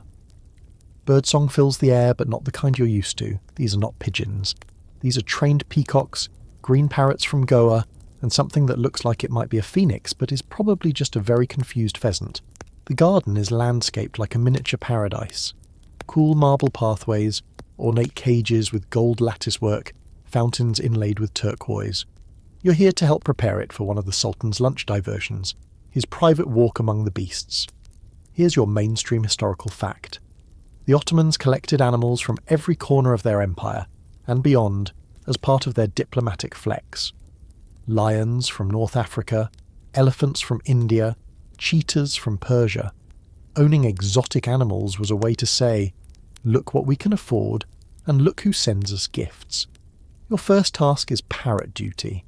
Birdsong fills the air, but not the kind you're used to. These are not pigeons. These are trained peacocks, green parrots from Goa, and something that looks like it might be a phoenix but is probably just a very confused pheasant. The garden is landscaped like a miniature paradise. Cool marble pathways, ornate cages with gold latticework, fountains inlaid with turquoise. You're here to help prepare it for one of the Sultan's lunch diversions, his private walk among the beasts. Here's your mainstream historical fact. The Ottomans collected animals from every corner of their empire, and beyond, as part of their diplomatic flex. Lions from North Africa, elephants from India, cheetahs from Persia. Owning exotic animals was a way to say, look what we can afford, and look who sends us gifts. Your first task is parrot duty.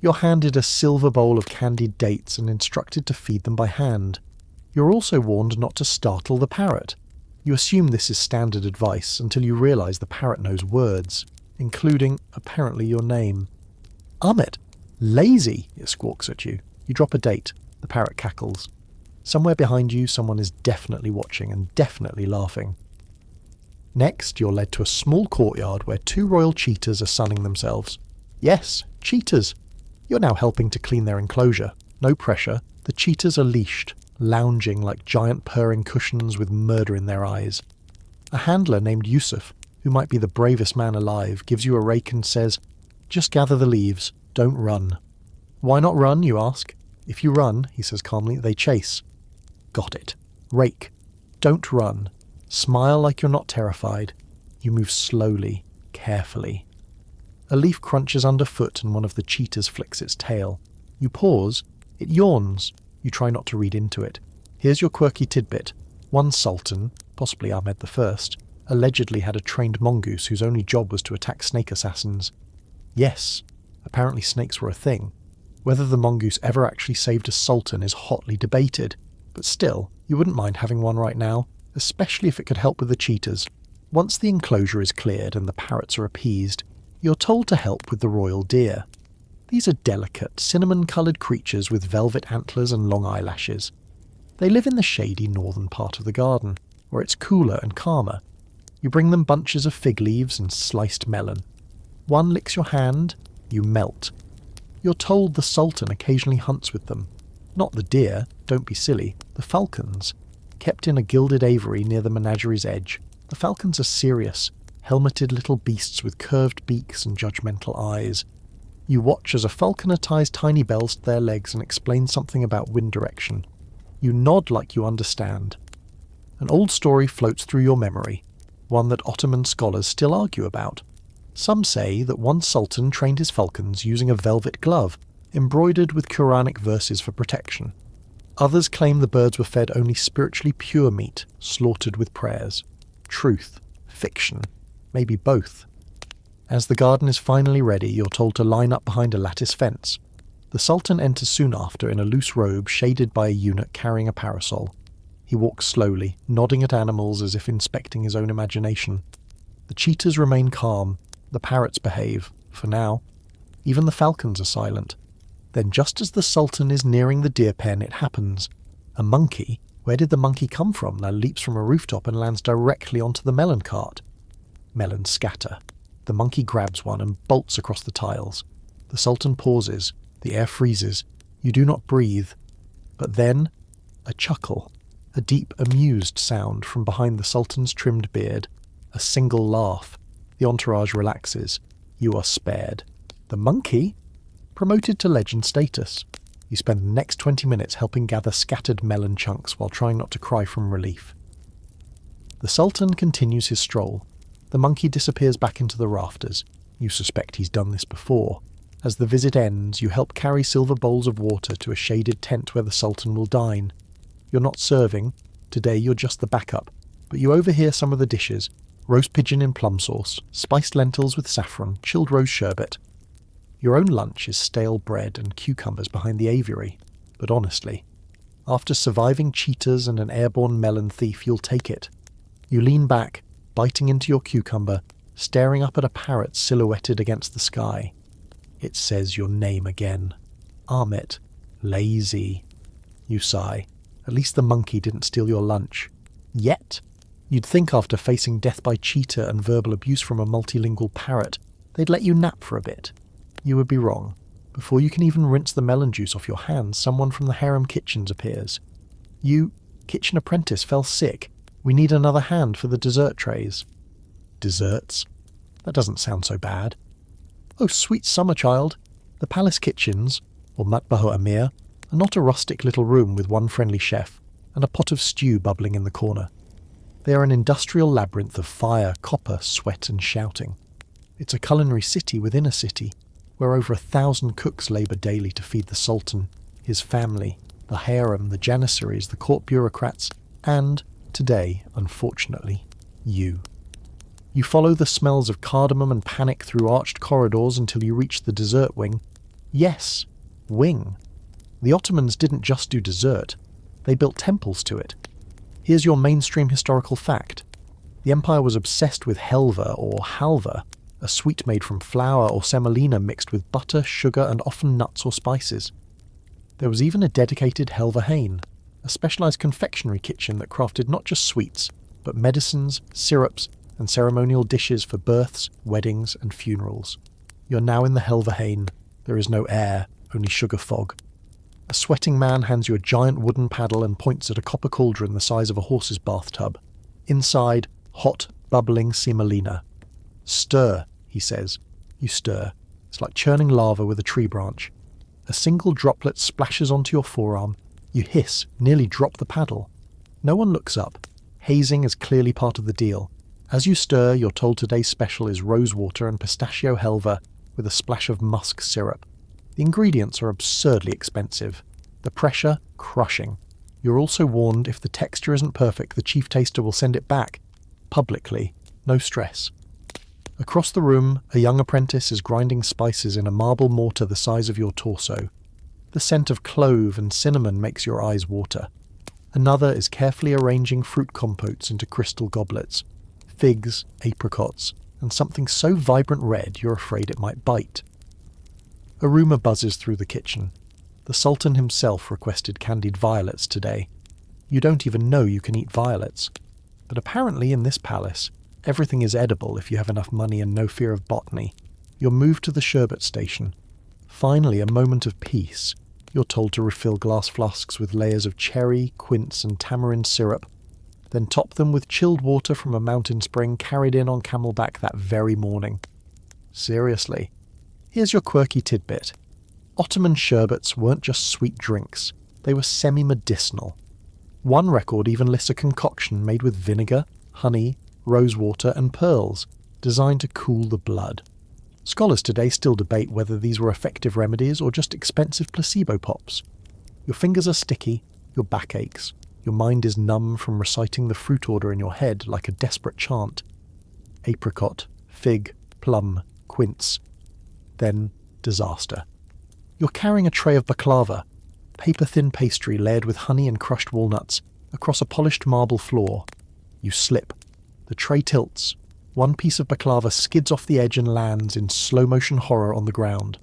You're handed a silver bowl of candied dates and instructed to feed them by hand. You're also warned not to startle the parrot. You assume this is standard advice until you realise the parrot knows words, including, apparently, your name. Ahmet, lazy, it squawks at you. You drop a date. The parrot cackles. Somewhere behind you, someone is definitely watching and definitely laughing. Next, you're led to a small courtyard where 2 royal cheetahs are sunning themselves. Yes, cheetahs. You're now helping to clean their enclosure. No pressure. The cheetahs are leashed, lounging like giant purring cushions with murder in their eyes. A handler named Yusuf, who might be the bravest man alive, gives you a rake and says, "Just gather the leaves. Don't run." "Why not run?" you ask. "If you run," he says calmly, "they chase." Got it. Rake. Don't run. Smile like you're not terrified. You move slowly, carefully. A leaf crunches underfoot and one of the cheetahs flicks its tail. You pause. It yawns. You try not to read into it. Here's your quirky tidbit. One sultan, possibly Ahmed I, allegedly had a trained mongoose whose only job was to attack snake assassins. Yes, apparently snakes were a thing. Whether the mongoose ever actually saved a sultan is hotly debated, but still, you wouldn't mind having one right now, especially if it could help with the cheetahs. Once the enclosure is cleared and the parrots are appeased, you're told to help with the royal deer. These are delicate, cinnamon-coloured creatures with velvet antlers and long eyelashes. They live in the shady northern part of the garden, where it's cooler and calmer. You bring them bunches of fig leaves and sliced melon. One licks your hand, you melt. You're told the Sultan occasionally hunts with them. Not the deer, don't be silly, the falcons. Kept in a gilded aviary near the menagerie's edge, the falcons are serious, helmeted little beasts with curved beaks and judgmental eyes. You watch as a falconer ties tiny bells to their legs and explains something about wind direction. You nod like you understand. An old story floats through your memory, one that Ottoman scholars still argue about. Some say that one sultan trained his falcons using a velvet glove, embroidered with Quranic verses for protection. Others claim the birds were fed only spiritually pure meat, slaughtered with prayers. Truth, fiction, maybe both. As the garden is finally ready, you're told to line up behind a lattice fence. The Sultan enters soon after in a loose robe shaded by a eunuch carrying a parasol. He walks slowly, nodding at animals as if inspecting his own imagination. The cheetahs remain calm, the parrots behave, for now. Even the falcons are silent. Then just as the Sultan is nearing the deer pen, it happens. A monkey, where did the monkey come from, now leaps from a rooftop and lands directly onto the melon cart. Melons scatter. The monkey grabs one and bolts across the tiles. The Sultan pauses. The air freezes. You do not breathe. But then, a chuckle. A deep, amused sound from behind the Sultan's trimmed beard. A single laugh. The entourage relaxes. You are spared. The monkey? Promoted to legend status. You spend the next 20 minutes helping gather scattered melon chunks while trying not to cry from relief. The Sultan continues his stroll. The monkey disappears back into the rafters. You suspect he's done this before. As the visit ends, you help carry silver bowls of water to a shaded tent where the Sultan will dine. You're not serving. Today you're just the backup. But you overhear some of the dishes. Roast pigeon in plum sauce, spiced lentils with saffron, chilled rose sherbet. Your own lunch is stale bread and cucumbers behind the aviary. But honestly, after surviving cheetahs and an airborne melon thief, you'll take it. You lean back, biting into your cucumber, staring up at a parrot silhouetted against the sky. It says your name again. Ahmet. Lazy. You sigh. At least the monkey didn't steal your lunch. Yet. You'd think after facing death by cheetah and verbal abuse from a multilingual parrot, they'd let you nap for a bit. You would be wrong. Before you can even rinse the melon juice off your hands, someone from the harem kitchens appears. You, kitchen apprentice, fell sick. We need another hand for the dessert trays. Desserts? That doesn't sound so bad. Oh, sweet summer child. The palace kitchens, or matbaho amir, are not a rustic little room with one friendly chef and a pot of stew bubbling in the corner. They are an industrial labyrinth of fire, copper, sweat and shouting. It's a culinary city within a city, where over 1,000 cooks labour daily to feed the sultan, his family, the harem, the janissaries, the court bureaucrats, and, today, unfortunately, you. You follow the smells of cardamom and panic through arched corridors until you reach the dessert wing. Yes, wing. The Ottomans didn't just do dessert, they built temples to it. Here's your mainstream historical fact. The empire was obsessed with helva or halva, a sweet made from flour or semolina mixed with butter, sugar and often nuts or spices. There was even a dedicated helva-hain, a specialised confectionery kitchen that crafted not just sweets, but medicines, syrups and ceremonial dishes for births, weddings and funerals. You're now in the helva-hain. There is no air, only sugar fog. A sweating man hands you a giant wooden paddle and points at a copper cauldron the size of a horse's bathtub. Inside, hot, bubbling semolina. Stir, he says. You stir. It's like churning lava with a tree branch. A single droplet splashes onto your forearm. You hiss, nearly drop the paddle. No one looks up. Hazing is clearly part of the deal. As you stir, you're told today's special is rose water and pistachio helva with a splash of musk syrup. The ingredients are absurdly expensive. The pressure, crushing. You're also warned if the texture isn't perfect, the chief taster will send it back. Publicly. No stress. Across the room, a young apprentice is grinding spices in a marble mortar the size of your torso. The scent of clove and cinnamon makes your eyes water. Another is carefully arranging fruit compotes into crystal goblets. Figs, apricots, and something so vibrant red you're afraid it might bite. A rumour buzzes through the kitchen. The Sultan himself requested candied violets today. You don't even know you can eat violets. But apparently in this palace, everything is edible if you have enough money and no fear of botany. You're moved to the sherbet station. Finally, a moment of peace. You're told to refill glass flasks with layers of cherry, quince and tamarind syrup, then top them with chilled water from a mountain spring carried in on camelback that very morning. Seriously. Here's your quirky tidbit. Ottoman sherbets weren't just sweet drinks, they were semi-medicinal. One record even lists a concoction made with vinegar, honey, rosewater and pearls, designed to cool the blood. Scholars today still debate whether these were effective remedies or just expensive placebo pops. Your fingers are sticky, your back aches, your mind is numb from reciting the fruit order in your head like a desperate chant. Apricot, fig, plum, quince. Then disaster. You're carrying a tray of baklava, paper-thin pastry layered with honey and crushed walnuts, across a polished marble floor. You slip. The tray tilts. One piece of baklava skids off the edge and lands in slow-motion horror on the ground.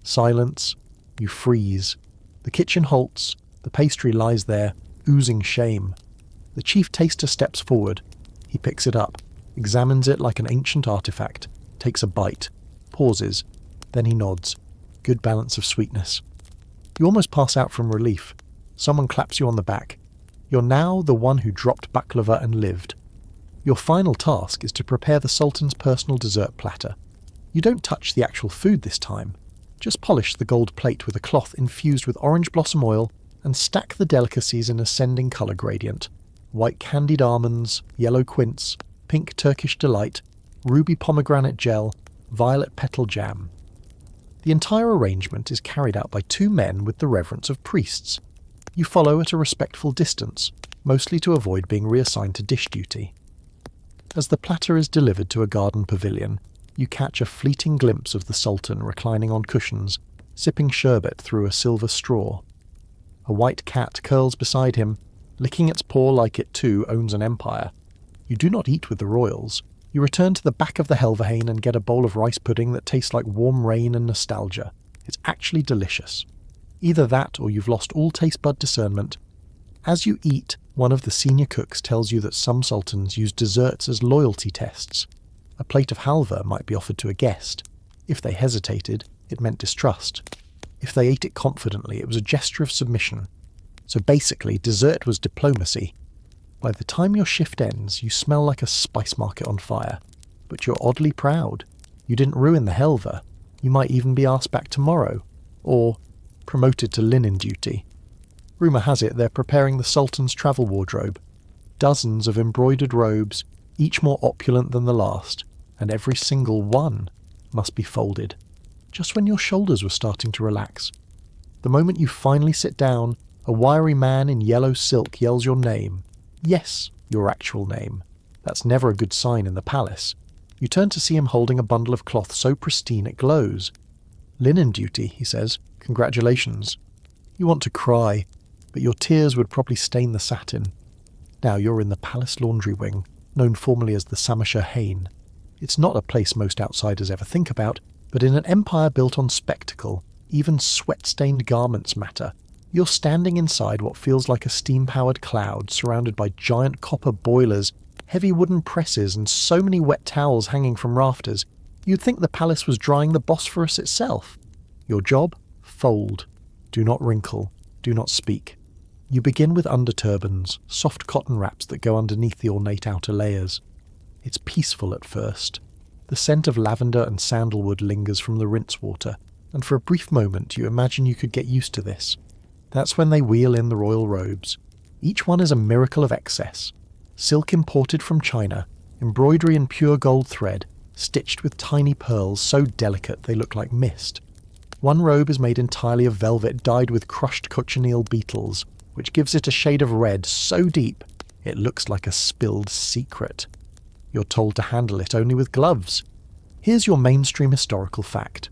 Silence. You freeze. The kitchen halts. The pastry lies there, oozing shame. The chief taster steps forward. He picks it up, examines it like an ancient artifact, takes a bite, pauses, then he nods. Good balance of sweetness. You almost pass out from relief. Someone claps you on the back. You're now the one who dropped baklava and lived. Your final task is to prepare the Sultan's personal dessert platter. You don't touch the actual food this time. Just polish the gold plate with a cloth infused with orange blossom oil and stack the delicacies in ascending colour gradient. White candied almonds, yellow quince, pink Turkish delight, ruby pomegranate gel, violet petal jam. The entire arrangement is carried out by two men with the reverence of priests. You follow at a respectful distance, mostly to avoid being reassigned to dish duty. As the platter is delivered to a garden pavilion, you catch a fleeting glimpse of the Sultan reclining on cushions, sipping sherbet through a silver straw. A white cat curls beside him, licking its paw like it too owns an empire. You do not eat with the royals. You return to the back of the helverhain and get a bowl of rice pudding that tastes like warm rain and nostalgia. It's actually delicious. Either that or you've lost all taste bud discernment. As you eat, one of the senior cooks tells you that some sultans use desserts as loyalty tests. A plate of halva might be offered to a guest. If they hesitated, it meant distrust. If they ate it confidently, it was a gesture of submission. So basically, dessert was diplomacy. By the time your shift ends, you smell like a spice market on fire. But you're oddly proud. You didn't ruin the helva. You might even be asked back tomorrow. Or promoted to linen duty. Rumour has it they're preparing the Sultan's travel wardrobe. Dozens of embroidered robes, each more opulent than the last, and every single one must be folded. Just when your shoulders were starting to relax. The moment you finally sit down, a wiry man in yellow silk yells your name. Yes, your actual name. That's never a good sign in the palace. You turn to see him holding a bundle of cloth so pristine it glows. Linen duty, he says. Congratulations. You want to cry, but your tears would probably stain the satin. Now you're in the palace laundry wing, known formerly as the Samasha Hain. It's not a place most outsiders ever think about, but in an empire built on spectacle, even sweat-stained garments matter. You're standing inside what feels like a steam-powered cloud, surrounded by giant copper boilers, heavy wooden presses, and so many wet towels hanging from rafters, you'd think the palace was drying the Bosphorus itself. Your job? Fold. Do not wrinkle. Do not speak. You begin with underturbans, soft cotton wraps that go underneath the ornate outer layers. It's peaceful at first. The scent of lavender and sandalwood lingers from the rinse water, and for a brief moment you imagine you could get used to this. That's when they wheel in the royal robes. Each one is a miracle of excess. Silk imported from China, embroidery in pure gold thread, stitched with tiny pearls so delicate they look like mist. One robe is made entirely of velvet dyed with crushed cochineal beetles, which gives it a shade of red so deep it looks like a spilled secret. You're told to handle it only with gloves. Here's your mainstream historical fact.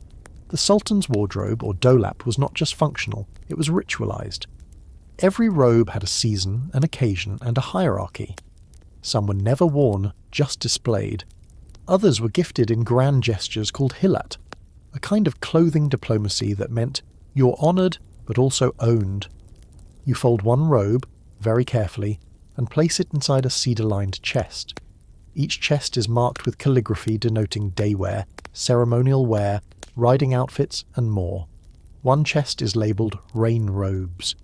The Sultan's wardrobe, or dolap, was not just functional, it was ritualized. Every robe had a season, an occasion, and a hierarchy. Some were never worn, just displayed. Others were gifted in grand gestures called hilat, a kind of clothing diplomacy that meant you're honoured but also owned. You fold one robe, very carefully, and place it inside a cedar-lined chest. Each chest is marked with calligraphy denoting day wear, ceremonial wear, riding outfits, and more. One chest is labelled rain robes.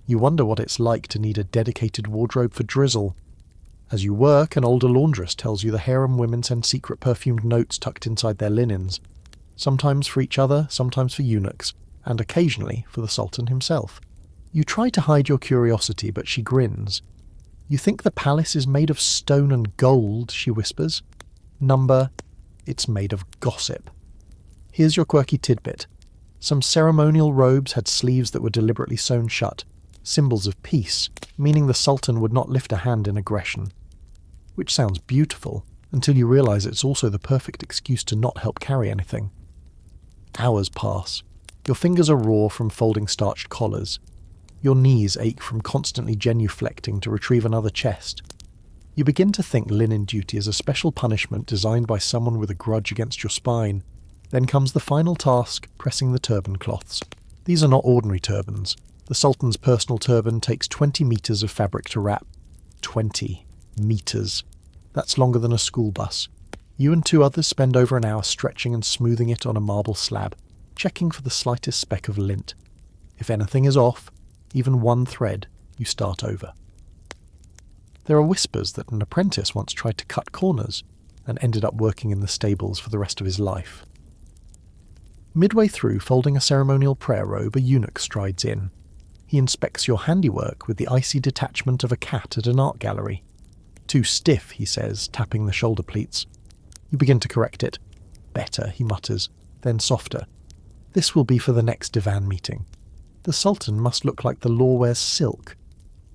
You wonder what it's like to need a dedicated wardrobe for drizzle. As you work, an older laundress tells you the harem women send secret perfumed notes tucked inside their linens, sometimes for each other, sometimes for eunuchs, and occasionally for the Sultan himself. You try to hide your curiosity, but she grins. You think the palace is made of stone and gold, she whispers. Number, it's made of gossip. Here's your quirky tidbit. Some ceremonial robes had sleeves that were deliberately sewn shut, symbols of peace, meaning the Sultan would not lift a hand in aggression. Which sounds beautiful, until you realise it's also the perfect excuse to not help carry anything. Hours pass. Your fingers are raw from folding starched collars. Your knees ache from constantly genuflecting to retrieve another chest. You begin to think linen duty is a special punishment designed by someone with a grudge against your spine. Then comes the final task, pressing the turban cloths. These are not ordinary turbans. The Sultan's personal turban takes 20 metres of fabric to wrap. 20 metres. That's longer than a school bus. You and two others spend over an hour stretching and smoothing it on a marble slab, checking for the slightest speck of lint. If anything is off, even one thread, you start over. There are whispers that an apprentice once tried to cut corners and ended up working in the stables for the rest of his life. Midway through folding a ceremonial prayer robe, a eunuch strides in. He inspects your handiwork with the icy detachment of a cat at an art gallery. Too stiff, he says, tapping the shoulder pleats. You begin to correct it. Better, he mutters, then softer. This will be for the next divan meeting. The Sultan must look like the law wears silk.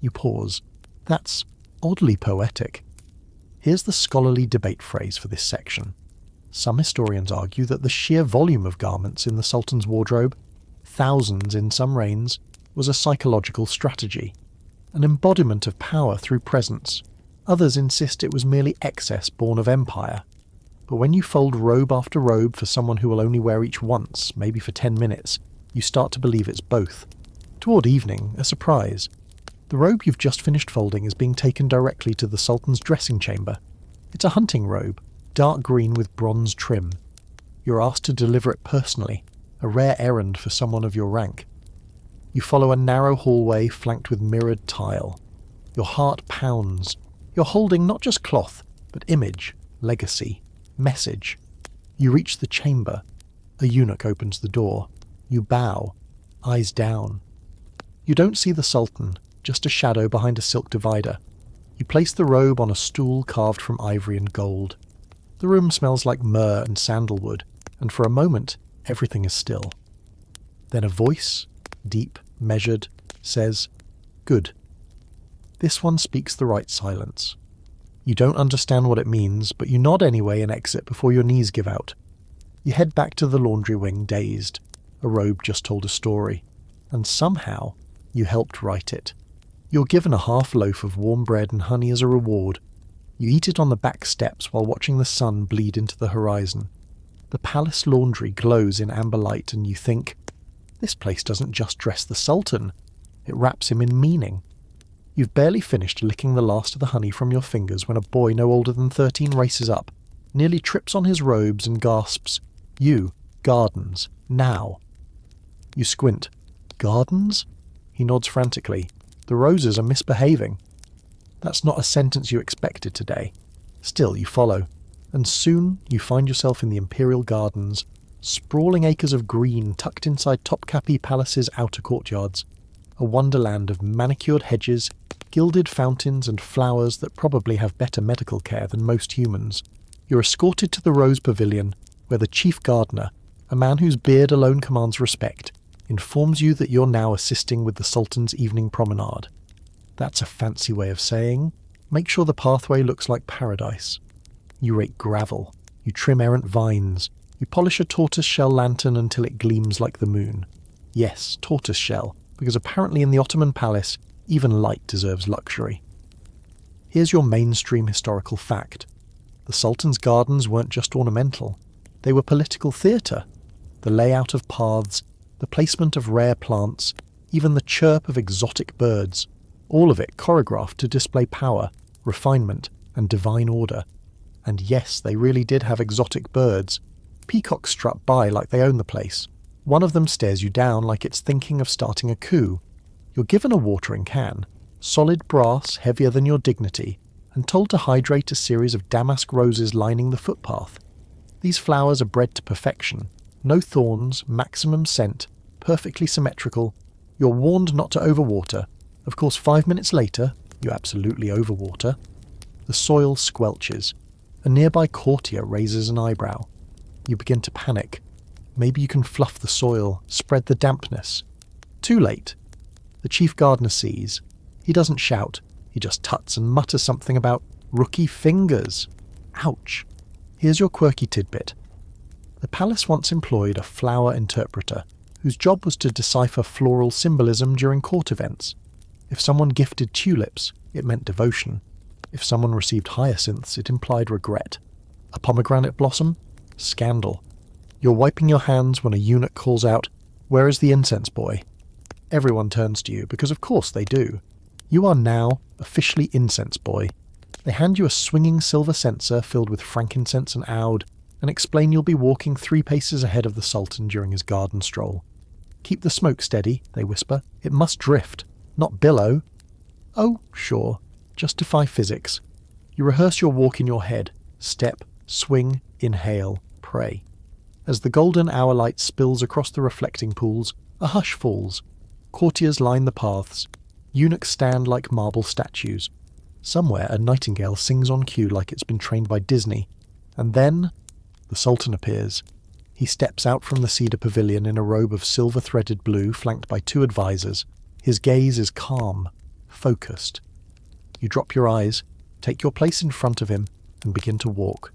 You pause. That's oddly poetic. Here's the scholarly debate phrase for this section. Some historians argue that the sheer volume of garments in the Sultan's wardrobe, thousands in some reigns, was a psychological strategy, an embodiment of power through presence. Others insist it was merely excess born of empire. But when you fold robe after robe for someone who will only wear each once, maybe for 10 minutes, you start to believe it's both. Toward evening, a surprise. The robe you've just finished folding is being taken directly to the Sultan's dressing chamber. It's a hunting robe, dark green with bronze trim. You're asked to deliver it personally, a rare errand for someone of your rank. You follow a narrow hallway flanked with mirrored tile. Your heart pounds. You're holding not just cloth, but image, legacy, message. You reach the chamber. A eunuch opens the door. You bow, eyes down. You don't see the Sultan, just a shadow behind a silk divider. You place the robe on a stool carved from ivory and gold. The room smells like myrrh and sandalwood, and for a moment, everything is still. Then a voice, deep, measured, says, "Good." This one speaks the right silence. You don't understand what it means, but you nod anyway and exit before your knees give out. You head back to the laundry wing, dazed. A robe just told a story, and somehow you helped write it. You're given a half loaf of warm bread and honey as a reward. You eat it on the back steps while watching the sun bleed into the horizon. The palace laundry glows in amber light, and you think, this place doesn't just dress the Sultan, it wraps him in meaning. You've barely finished licking the last of the honey from your fingers when a boy no older than 13 races up, nearly trips on his robes and gasps, "You, gardens, now." You squint. "Gardens?" He nods frantically. "The roses are misbehaving." That's not a sentence you expected today. Still, you follow, and soon you find yourself in the imperial gardens, sprawling acres of green tucked inside Topkapi Palace's outer courtyards, a wonderland of manicured hedges, gilded fountains and flowers that probably have better medical care than most humans. You're escorted to the Rose Pavilion, where the chief gardener, a man whose beard alone commands respect, informs you that you're now assisting with the Sultan's evening promenade. That's a fancy way of saying, make sure the pathway looks like paradise. You rake gravel, you trim errant vines, you polish a tortoise-shell lantern until it gleams like the moon. Yes, tortoise-shell, because apparently in the Ottoman palace, even light deserves luxury. Here's your mainstream historical fact. The Sultan's gardens weren't just ornamental. They were political theatre. The layout of paths, the placement of rare plants, even the chirp of exotic birds, all of it choreographed to display power, refinement, and divine order. And yes, they really did have exotic birds. Peacocks strut by like they own the place. One of them stares you down like it's thinking of starting a coup. You're given a watering can, solid brass heavier than your dignity, and told to hydrate a series of damask roses lining the footpath. These flowers are bred to perfection. No thorns, maximum scent, perfectly symmetrical. You're warned not to overwater. Of course, 5 minutes later, you absolutely overwater. The soil squelches. A nearby courtier raises an eyebrow. You begin to panic. Maybe you can fluff the soil, spread the dampness. Too late. The chief gardener sees. He doesn't shout. He just tuts and mutters something about rookie fingers. Ouch. Here's your quirky tidbit. The palace once employed a flower interpreter, whose job was to decipher floral symbolism during court events. If someone gifted tulips, it meant devotion. If someone received hyacinths, it implied regret. A pomegranate blossom? Scandal. You're wiping your hands when a eunuch calls out, "Where is the incense boy?" Everyone turns to you, because of course they do. You are now officially incense boy. They hand you a swinging silver censer filled with frankincense and oud, and explain you'll be walking 3 paces ahead of the Sultan during his garden stroll. "Keep the smoke steady," they whisper. "It must drift, not billow." Oh, sure. Just defy physics. You rehearse your walk in your head. Step, swing, inhale, pray. As the golden hour light spills across the reflecting pools, a hush falls. Courtiers line the paths. Eunuchs stand like marble statues. Somewhere a nightingale sings on cue like it's been trained by Disney. And then the Sultan appears. He steps out from the cedar pavilion in a robe of silver-threaded blue flanked by 2 advisors. His gaze is calm, focused. You drop your eyes, take your place in front of him, and begin to walk.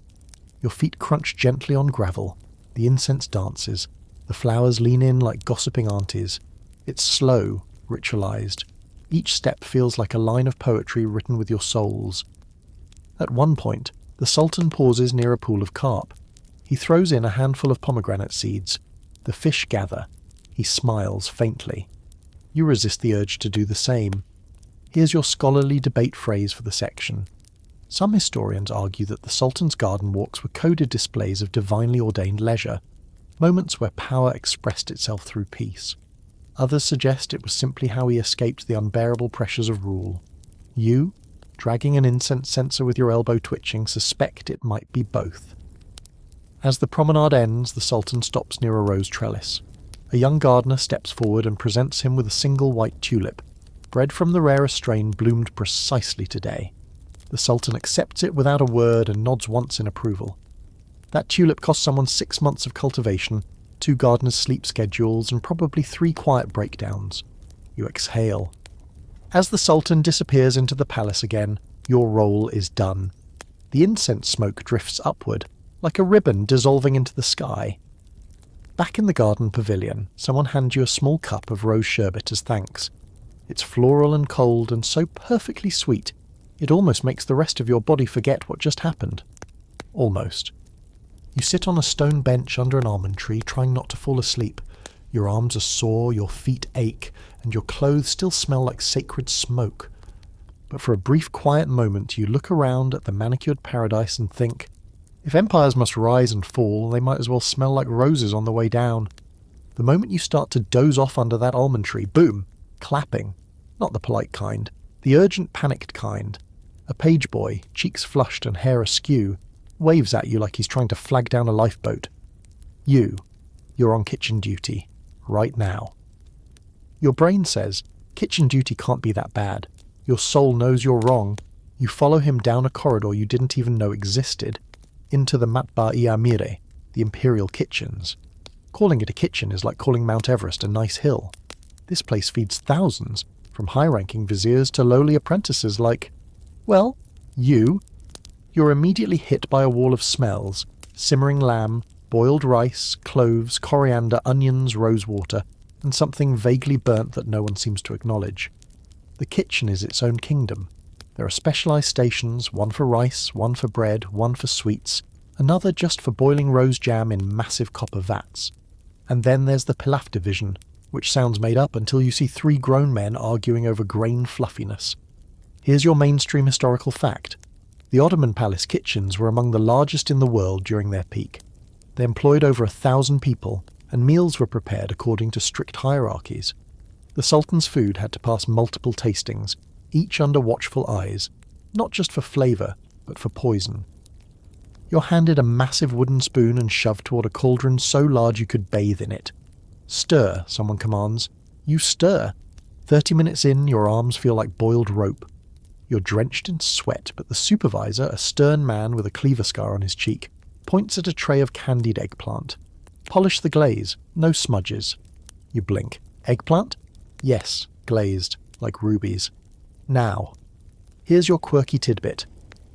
Your feet crunch gently on gravel. The incense dances. The flowers lean in like gossiping aunties. It's slow, ritualized. Each step feels like a line of poetry written with your souls. At one point, the Sultan pauses near a pool of carp. He throws in a handful of pomegranate seeds. The fish gather. He smiles faintly. You resist the urge to do the same. Here's your scholarly debate phrase for the section. Some historians argue that the Sultan's garden walks were coded displays of divinely ordained leisure. moments where power expressed itself through peace. Others suggest it was simply how he escaped the unbearable pressures of rule. You, dragging an incense censer with your elbow twitching, suspect it might be both. As the promenade ends, the Sultan stops near a rose trellis. A young gardener steps forward and presents him with a single white tulip, bred from the rarest strain bloomed precisely today. The Sultan accepts it without a word and nods once in approval. That tulip cost someone 6 months of cultivation, 2 gardeners' sleep schedules, and probably 3 quiet breakdowns. You exhale. As the Sultan disappears into the palace again, your role is done. The incense smoke drifts upward, like a ribbon dissolving into the sky. Back in the garden pavilion, someone hands you a small cup of rose sherbet as thanks. It's floral and cold and so perfectly sweet, it almost makes the rest of your body forget what just happened. Almost. You sit on a stone bench under an almond tree, trying not to fall asleep. Your arms are sore, your feet ache, and your clothes still smell like sacred smoke. But for a brief quiet moment you look around at the manicured paradise and think, if empires must rise and fall, they might as well smell like roses on the way down. The moment you start to doze off under that almond tree, boom, clapping. Not the polite kind, the urgent panicked kind. A page boy, cheeks flushed and hair askew, waves at you like he's trying to flag down a lifeboat. You're on kitchen duty, right now. Your brain says, kitchen duty can't be that bad. Your soul knows you're wrong. You follow him down a corridor you didn't even know existed, into the Matba-i Amire, the imperial kitchens. Calling it a kitchen is like calling Mount Everest a nice hill. This place feeds thousands, from high-ranking viziers to lowly apprentices like, well, You're immediately hit by a wall of smells: simmering lamb, boiled rice, cloves, coriander, onions, rosewater, and something vaguely burnt that no one seems to acknowledge. The kitchen is its own kingdom. There are specialised stations, one for rice, one for bread, one for sweets, another just for boiling rose jam in massive copper vats. And then there's the pilaf division, which sounds made up until you see 3 grown men arguing over grain fluffiness. Here's your mainstream historical fact. The Ottoman palace kitchens were among the largest in the world during their peak. They employed over 1,000 people, and meals were prepared according to strict hierarchies. The Sultan's food had to pass multiple tastings, each under watchful eyes, not just for flavour, but for poison. You're handed a massive wooden spoon and shoved toward a cauldron so large you could bathe in it. Stir, someone commands. You stir. 30 minutes in, your arms feel like boiled rope. You're drenched in sweat, but the supervisor, a stern man with a cleaver scar on his cheek, points at a tray of candied eggplant. Polish the glaze, no smudges. You blink. Eggplant? Yes, glazed, like rubies. Now. Here's your quirky tidbit.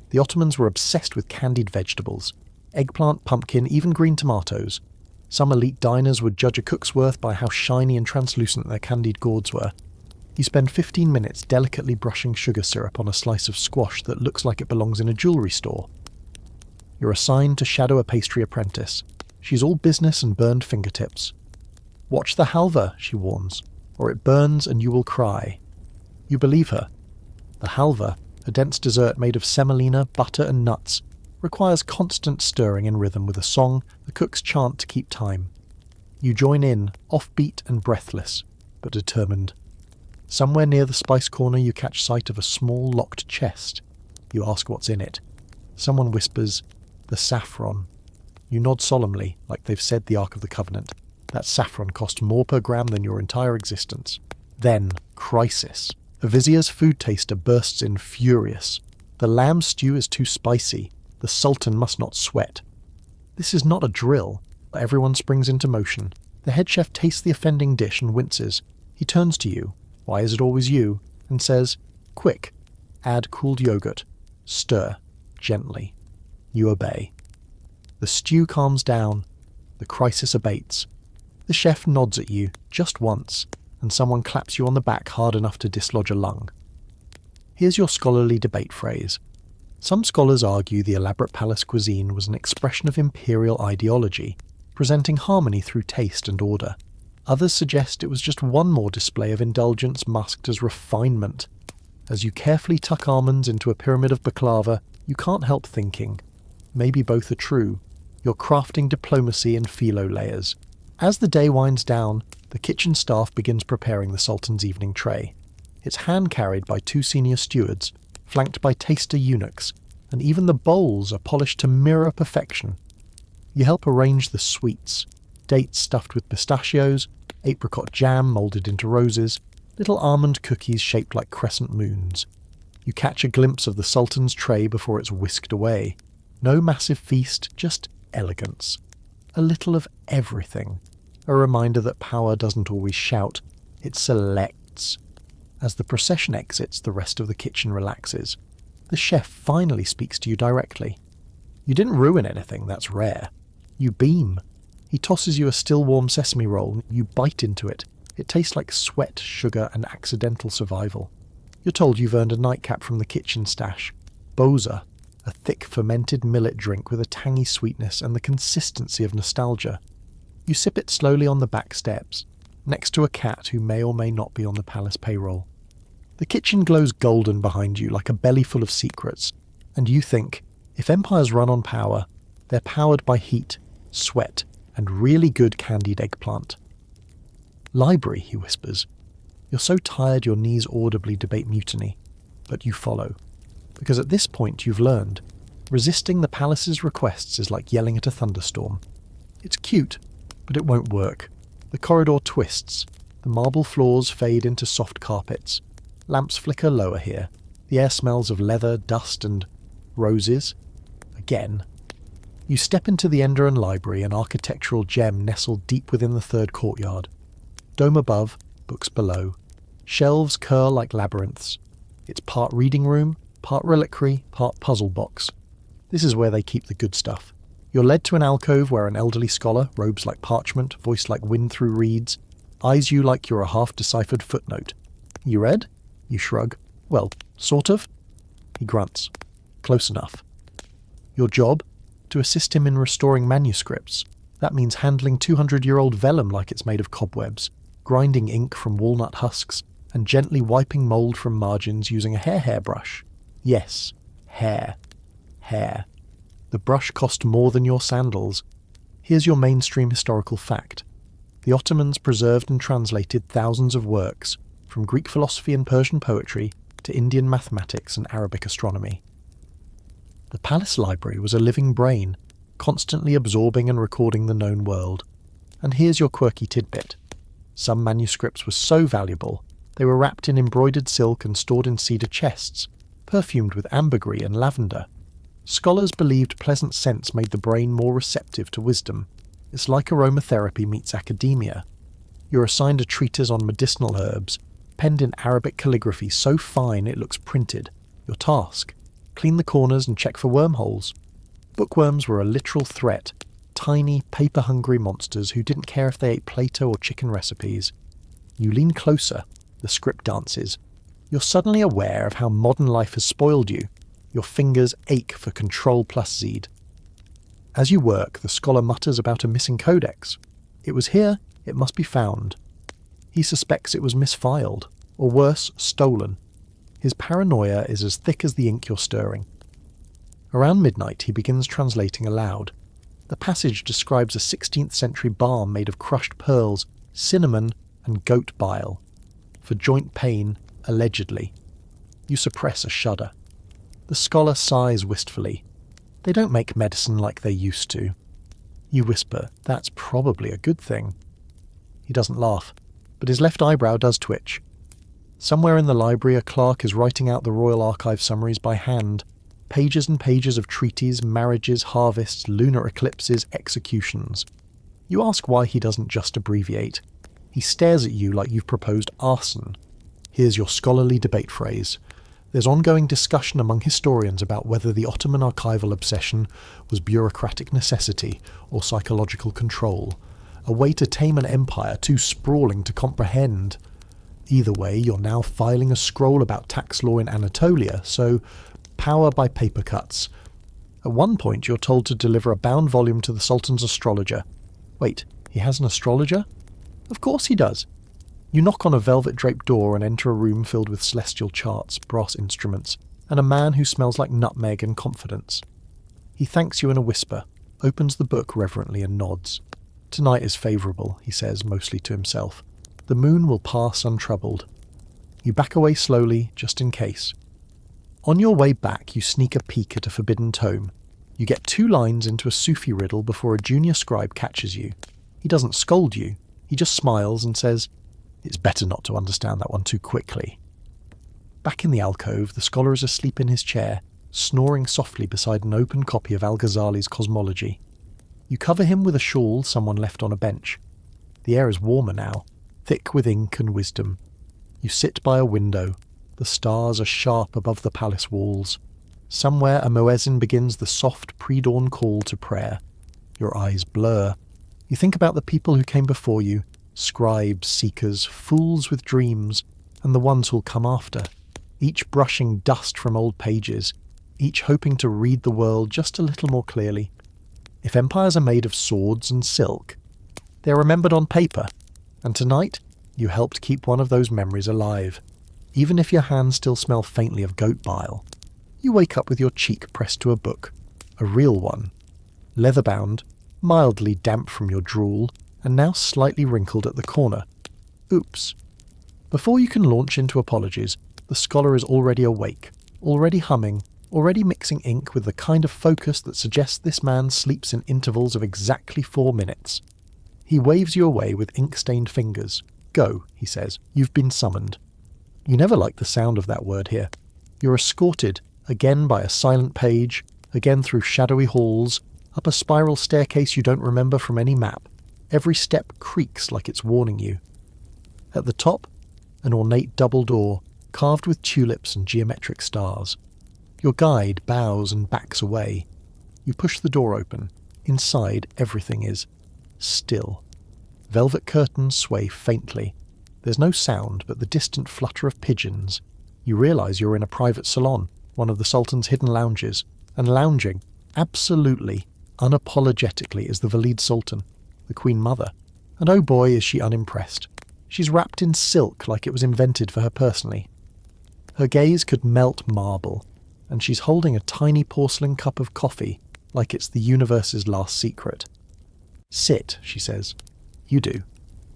The Ottomans were obsessed with candied vegetables. Eggplant, pumpkin, even green tomatoes. Some elite diners would judge a cook's worth by how shiny and translucent their candied gourds were. You spend 15 minutes delicately brushing sugar syrup on a slice of squash that looks like it belongs in a jewellery store. You're assigned to shadow a pastry apprentice. She's all business and burned fingertips. Watch the halva, she warns, or it burns and you will cry. You believe her. The halva, a dense dessert made of semolina, butter and nuts, requires constant stirring in rhythm with a song the cooks chant to keep time. You join in, offbeat and breathless, but determined. Somewhere near the spice corner you catch sight of a small locked chest. You ask what's in it. Someone whispers, the saffron. You nod solemnly, like they've said the Ark of the Covenant. That saffron cost more per gram than your entire existence. Then, crisis. A vizier's food taster bursts in furious. The lamb stew is too spicy. The Sultan must not sweat. This is not a drill. Everyone springs into motion. The head chef tastes the offending dish and winces. He turns to you. Why is it always you? And says, quick, add cooled yogurt. Stir, gently. You obey. The stew calms down. The crisis abates. The chef nods at you, just once, and someone claps you on the back hard enough to dislodge a lung. Here's your scholarly debate phrase. Some scholars argue the elaborate palace cuisine was an expression of imperial ideology, presenting harmony through taste and order. Others suggest it was just one more display of indulgence masked as refinement. As you carefully tuck almonds into a pyramid of baklava, you can't help thinking. Maybe both are true. You're crafting diplomacy in philo layers. As the day winds down, the kitchen staff begins preparing the Sultan's evening tray. It's hand-carried by 2 senior stewards, flanked by taster eunuchs, and even the bowls are polished to mirror perfection. You help arrange the sweets, dates stuffed with pistachios, apricot jam moulded into roses, little almond cookies shaped like crescent moons. You catch a glimpse of the Sultan's tray before it's whisked away. No massive feast, just elegance. A little of everything. A reminder that power doesn't always shout, it selects. As the procession exits, the rest of the kitchen relaxes. The chef finally speaks to you directly. You didn't ruin anything, that's rare. You beam. He tosses you a still warm sesame roll. You bite into it. It tastes like sweat, sugar, and accidental survival. You're told you've earned a nightcap from the kitchen stash. Boza, a thick fermented millet drink with a tangy sweetness and the consistency of nostalgia. You sip it slowly on the back steps, next to a cat who may or may not be on the palace payroll. The kitchen glows golden behind you like a belly full of secrets, and you think, if empires run on power, they're powered by heat, sweat, and really good candied eggplant. Library, he whispers. You're so tired your knees audibly debate mutiny, but you follow. Because at this point you've learned, resisting the palace's requests is like yelling at a thunderstorm. It's cute, but it won't work. The corridor twists. The marble floors fade into soft carpets. Lamps flicker lower here. The air smells of leather, dust, and roses. Again. You step into the Enderan Library, an architectural gem nestled deep within the third courtyard. Dome above, books below. Shelves curl like labyrinths. It's part reading room, part reliquary, part puzzle box. This is where they keep the good stuff. You're led to an alcove where an elderly scholar, robes like parchment, voice like wind through reeds, eyes you like you're a half-deciphered footnote. You read? You shrug. Well, sort of. He grunts. Close enough. Your job? To assist him in restoring manuscripts. That means handling 200-year-old vellum like it's made of cobwebs, grinding ink from walnut husks, and gently wiping mould from margins using a hairbrush. Yes, hair. Hair. The brush cost more than your sandals. Here's your mainstream historical fact. The Ottomans preserved and translated thousands of works, from Greek philosophy and Persian poetry to Indian mathematics and Arabic astronomy. The palace library was a living brain, constantly absorbing and recording the known world. And here's your quirky tidbit. Some manuscripts were so valuable, they were wrapped in embroidered silk and stored in cedar chests, perfumed with ambergris and lavender. Scholars believed pleasant scents made the brain more receptive to wisdom. It's like aromatherapy meets academia. You're assigned a treatise on medicinal herbs, penned in Arabic calligraphy so fine it looks printed. Your task: clean the corners and check for wormholes. Bookworms were a literal threat, tiny, paper-hungry monsters who didn't care if they ate Plato or chicken recipes. You lean closer, the script dances. You're suddenly aware of how modern life has spoiled you. Your fingers ache for Control+Z. As you work, the scholar mutters about a missing codex. It was here, it must be found. He suspects it was misfiled, or worse, stolen. His paranoia is as thick as the ink you're stirring. Around midnight, he begins translating aloud. The passage describes a 16th century balm made of crushed pearls, cinnamon, and goat bile. For joint pain, allegedly. You suppress a shudder. The scholar sighs wistfully. They don't make medicine like they used to. You whisper, that's probably a good thing. He doesn't laugh, but his left eyebrow does twitch. Somewhere in the library, a clerk is writing out the Royal Archive summaries by hand. Pages and pages of treaties, marriages, harvests, lunar eclipses, executions. You ask why he doesn't just abbreviate. He stares at you like you've proposed arson. Here's your scholarly debate phrase. There's ongoing discussion among historians about whether the Ottoman archival obsession was bureaucratic necessity or psychological control, a way to tame an empire too sprawling to comprehend. Either way, you're now filing a scroll about tax law in Anatolia, so power by paper cuts. At one point, you're told to deliver a bound volume to the Sultan's astrologer. Wait, he has an astrologer? Of course he does. You knock on a velvet-draped door and enter a room filled with celestial charts, brass instruments, and a man who smells like nutmeg and confidence. He thanks you in a whisper. opens the book reverently and nods. "Tonight is favourable," he says, mostly to himself. "The moon will pass untroubled." You back away slowly, just in case. On your way back, you sneak a peek at a forbidden tome. You get 2 lines into a Sufi riddle before a junior scribe catches you. He doesn't scold you, he just smiles and says, "It's better not to understand that one too quickly." Back in the alcove, the scholar is asleep in his chair, snoring softly beside an open copy of Al-Ghazali's Cosmology. You cover him with a shawl someone left on a bench. The air is warmer now, thick with ink and wisdom. You sit by a window. The stars are sharp above the palace walls. Somewhere a muezzin begins the soft pre-dawn call to prayer. Your eyes blur. You think about the people who came before you, scribes, seekers, fools with dreams, and the ones who'll come after, each brushing dust from old pages, each hoping to read the world just a little more clearly. If empires are made of swords and silk, they're remembered on paper, and tonight you helped keep one of those memories alive. Even if your hands still smell faintly of goat bile, you wake up with your cheek pressed to a book, a real one, leather-bound, mildly damp from your drool, and now slightly wrinkled at the corner. Oops. Before you can launch into apologies, the scholar is already awake, already humming, already mixing ink with the kind of focus that suggests this man sleeps in intervals of exactly 4 minutes. He waves you away with ink-stained fingers. "Go," he says, "you've been summoned." You never like the sound of that word here. You're escorted, again by a silent page, again through shadowy halls, up a spiral staircase you don't remember from any map. Every step creaks like it's warning you. At the top, an ornate double door, carved with tulips and geometric stars. Your guide bows and backs away. You push the door open. Inside, everything is still. Velvet curtains sway faintly. There's no sound but the distant flutter of pigeons. You realise you're in a private salon, one of the Sultan's hidden lounges, and lounging, absolutely, unapologetically, is the Valid Sultan, the Queen Mother. And oh boy, is she unimpressed. She's wrapped in silk like it was invented for her personally. Her gaze could melt marble, and she's holding a tiny porcelain cup of coffee like it's the universe's last secret. "Sit," she says. You do.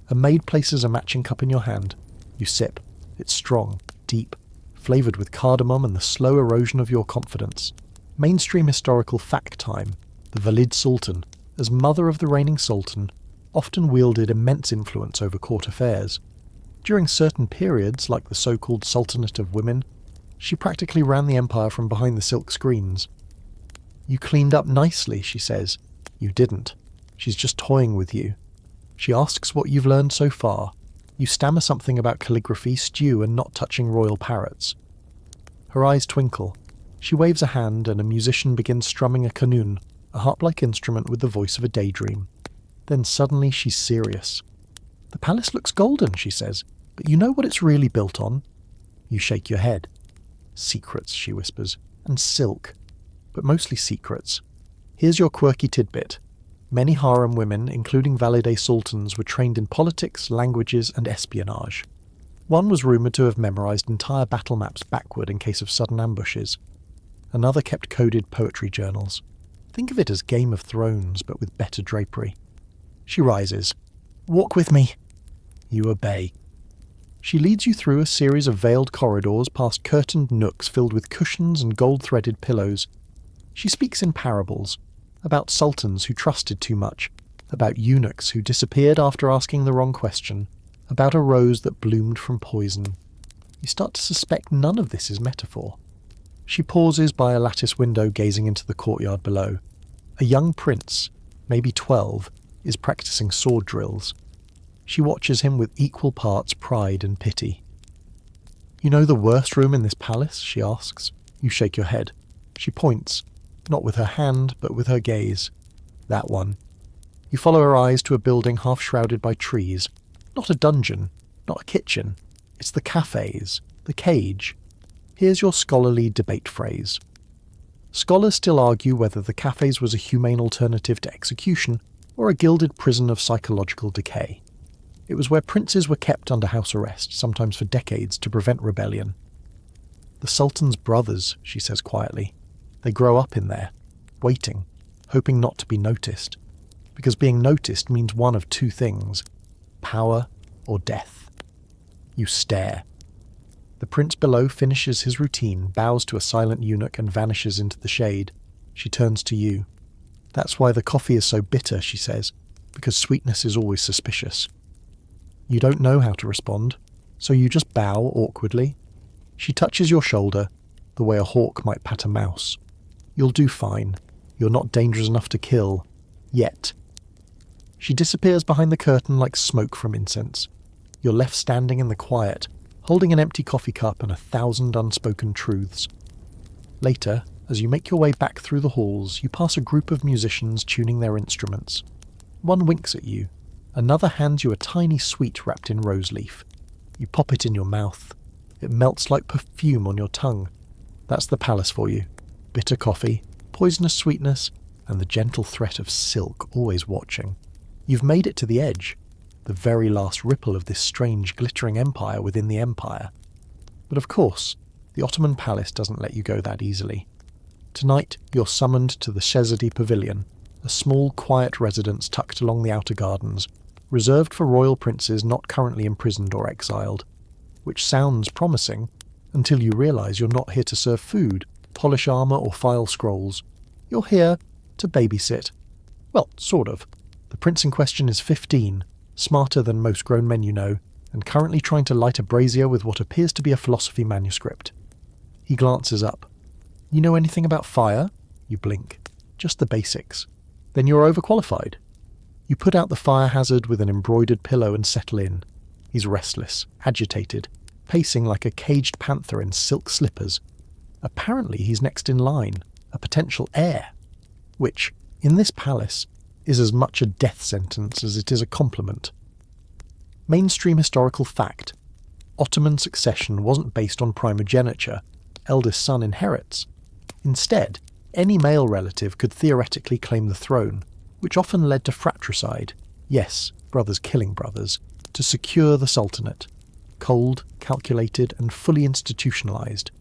A maid places a matching cup in your hand. You sip. It's strong, deep, flavoured with cardamom and the slow erosion of your confidence. Mainstream historical fact time. The Valid Sultan, as mother of the reigning sultan, often wielded immense influence over court affairs. During certain periods, like the so-called Sultanate of Women, she practically ran the empire from behind the silk screens. "You cleaned up nicely," she says. You didn't. She's just toying with you. She asks what you've learned so far. You stammer something about calligraphy, stew, and not touching royal parrots. Her eyes twinkle. She waves a hand and a musician begins strumming a qanun, a harp-like instrument with the voice of a daydream. Then suddenly she's serious. "The palace looks golden," she says, "but you know what it's really built on?" You shake your head. "Secrets," she whispers, "and silk. But mostly secrets. Here's your quirky tidbit. Many harem women, including Valide sultans, were trained in politics, languages, and espionage. One was rumoured to have memorised entire battle maps backward in case of sudden ambushes. Another kept coded poetry journals. Think of it as Game of Thrones, but with better drapery. She rises. "Walk with me." You obey. She leads you through a series of veiled corridors past curtained nooks filled with cushions and gold-threaded pillows. She speaks in parables, about sultans who trusted too much, about eunuchs who disappeared after asking the wrong question, about a rose that bloomed from poison. You start to suspect none of this is metaphor. She pauses by a lattice window gazing into the courtyard below. A young prince, maybe 12, is practicing sword drills. She watches him with equal parts pride and pity. "You know the worst room in this palace?" she asks. You shake your head. She points, not with her hand, but with her gaze. "That one." You follow her eyes to a building half shrouded by trees. Not a dungeon, not a kitchen. It's the cafes, the cage. Here's your scholarly debate phrase. Scholars still argue whether the cafes was a humane alternative to execution or a gilded prison of psychological decay. It was where princes were kept under house arrest, sometimes for decades, to prevent rebellion. "The Sultan's brothers," she says quietly. "They grow up in there, waiting, hoping not to be noticed, because being noticed means one of two things: power or death. You stare. The prince below finishes his routine, bows to a silent eunuch and vanishes into the shade. She turns to you. "That's why the coffee is so bitter," she says, "because sweetness is always suspicious." You don't know how to respond, so you just bow awkwardly. She touches your shoulder, the way a hawk might pat a mouse. "You'll do fine. You're not dangerous enough to kill. Yet." She disappears behind the curtain like smoke from incense. You're left standing in the quiet, holding an empty coffee cup and 1,000 unspoken truths. Later, as you make your way back through the halls, you pass a group of musicians tuning their instruments. One winks at you. Another hands you a tiny sweet wrapped in rose leaf. You pop it in your mouth. It melts like perfume on your tongue. That's the palace for you. Bitter coffee, poisonous sweetness, and the gentle threat of silk always watching. You've made it to the edge, the very last ripple of this strange glittering empire within the empire. But of course, the Ottoman palace doesn't let you go that easily. Tonight, you're summoned to the Shehzadi Pavilion, a small, quiet residence tucked along the outer gardens, reserved for royal princes not currently imprisoned or exiled. Which sounds promising, until you realise you're not here to serve food, polish armour or file scrolls. You're here to babysit. Well, sort of. The prince in question is 15, smarter than most grown men you know, and currently trying to light a brazier with what appears to be a philosophy manuscript. He glances up. "You know anything about fire?" You blink. "Just the basics." "Then you're overqualified." You put out the fire hazard with an embroidered pillow and settle in. He's restless, agitated, pacing like a caged panther in silk slippers. Apparently he's next in line, a potential heir, which, in this palace, is as much a death sentence as it is a compliment. Mainstream historical fact: Ottoman succession wasn't based on primogeniture, eldest son inherits. Instead, any male relative could theoretically claim the throne, which often led to fratricide, yes, brothers killing brothers, to secure the sultanate. Cold, calculated, and fully institutionalized.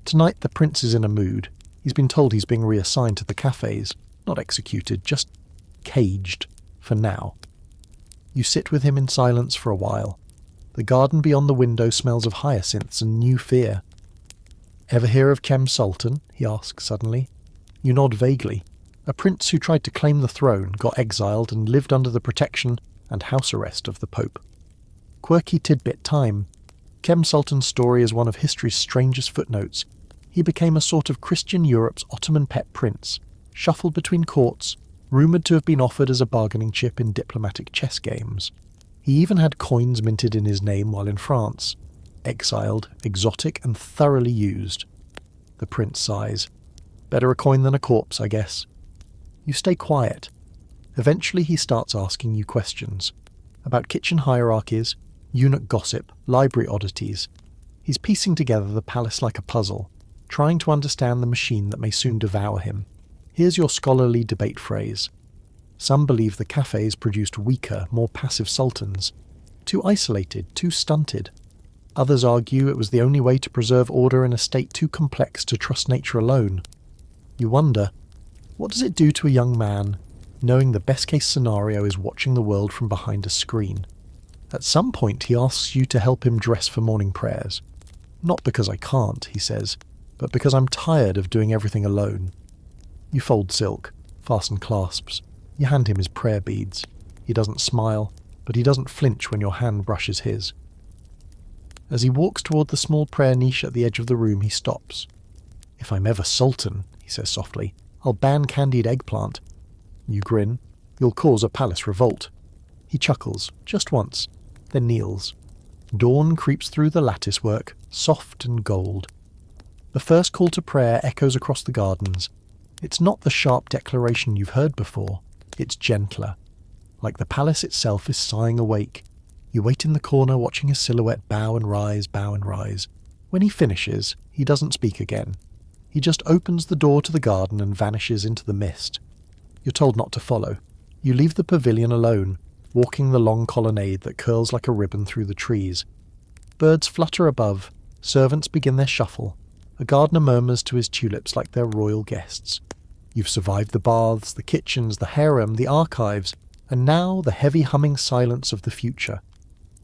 Tonight the prince is in a mood. He's been told he's being reassigned to the cafes, not executed, just caged, for now. You sit with him in silence for a while. The garden beyond the window smells of hyacinths and new fear. "Ever hear of Cem Sultan?" he asks suddenly. You nod vaguely. A prince who tried to claim the throne, got exiled, and lived under the protection and house arrest of the Pope. Quirky tidbit time. Cem Sultan's story is one of history's strangest footnotes. He became a sort of Christian Europe's Ottoman pet prince, shuffled between courts, rumoured to have been offered as a bargaining chip in diplomatic chess games. He even had coins minted in his name while in France. Exiled, exotic, and thoroughly used. The prince sighs. Better a coin than a corpse, I guess. You stay quiet. Eventually he starts asking you questions. About kitchen hierarchies, eunuch gossip, library oddities. He's piecing together the palace like a puzzle, trying to understand the machine that may soon devour him. Here's your scholarly debate phrase. Some believe the cafes produced weaker, more passive sultans. Too isolated, too stunted. Others argue it was the only way to preserve order in a state too complex to trust nature alone. You wonder, what does it do to a young man, knowing the best-case scenario is watching the world from behind a screen? At some point he asks you to help him dress for morning prayers. Not because I can't, he says, but because I'm tired of doing everything alone. You fold silk, fasten clasps. You hand him his prayer beads. He doesn't smile, but he doesn't flinch when your hand brushes his. As he walks toward the small prayer niche at the edge of the room, he stops. "If I'm ever sultan," he says softly, "I'll ban candied eggplant." You grin. "You'll cause a palace revolt." He chuckles, just once, then kneels. Dawn creeps through the lattice work, soft and gold. The first call to prayer echoes across the gardens. It's not the sharp declaration you've heard before. It's gentler. Like the palace itself is sighing awake. You wait in the corner watching his silhouette bow and rise, bow and rise. When he finishes, he doesn't speak again. He just opens the door to the garden and vanishes into the mist. You're told not to follow. You leave the pavilion alone, walking the long colonnade that curls like a ribbon through the trees. Birds flutter above, servants begin their shuffle. A gardener murmurs to his tulips like they're royal guests. You've survived the baths, the kitchens, the harem, the archives, and now the heavy humming silence of the future.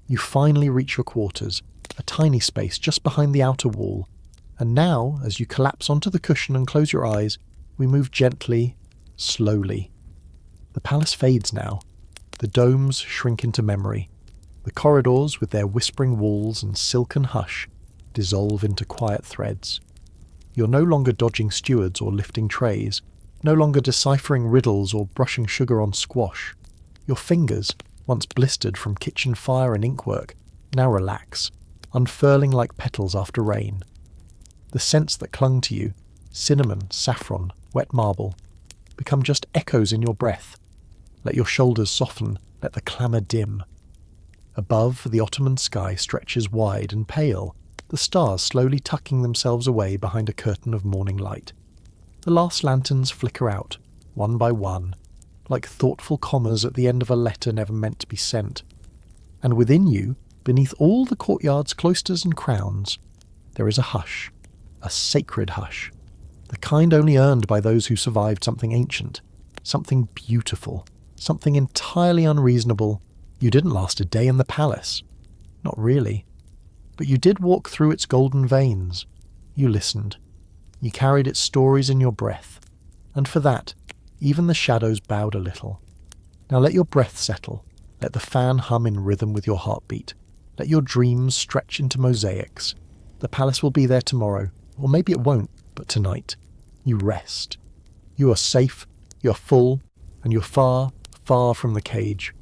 You finally reach your quarters, a tiny space just behind the outer wall, and now, as you collapse onto the cushion and close your eyes, we move gently, slowly. The palace fades now. The domes shrink into memory. The corridors, with their whispering walls and silken hush, dissolve into quiet threads. You're no longer dodging stewards or lifting trays, no longer deciphering riddles or brushing sugar on squash. Your fingers, once blistered from kitchen fire and inkwork, now relax, unfurling like petals after rain. The scents that clung to you, cinnamon, saffron, wet marble, become just echoes in your breath. Let your shoulders soften, let the clamour dim. Above, the Ottoman sky stretches wide and pale, the stars slowly tucking themselves away behind a curtain of morning light. The last lanterns flicker out, one by one, like thoughtful commas at the end of a letter never meant to be sent. And within you, beneath all the courtyard's cloisters and crowns, there is a hush, a sacred hush, the kind only earned by those who survived something ancient, something beautiful, something entirely unreasonable. You didn't last a day in the palace. Not really. But you did walk through its golden veins. You listened. You carried its stories in your breath. And for that, even the shadows bowed a little. Now let your breath settle. Let the fan hum in rhythm with your heartbeat. Let your dreams stretch into mosaics. The palace will be there tomorrow, or maybe it won't, but tonight. You rest. You are safe, you're full, and you're far, far from the cage.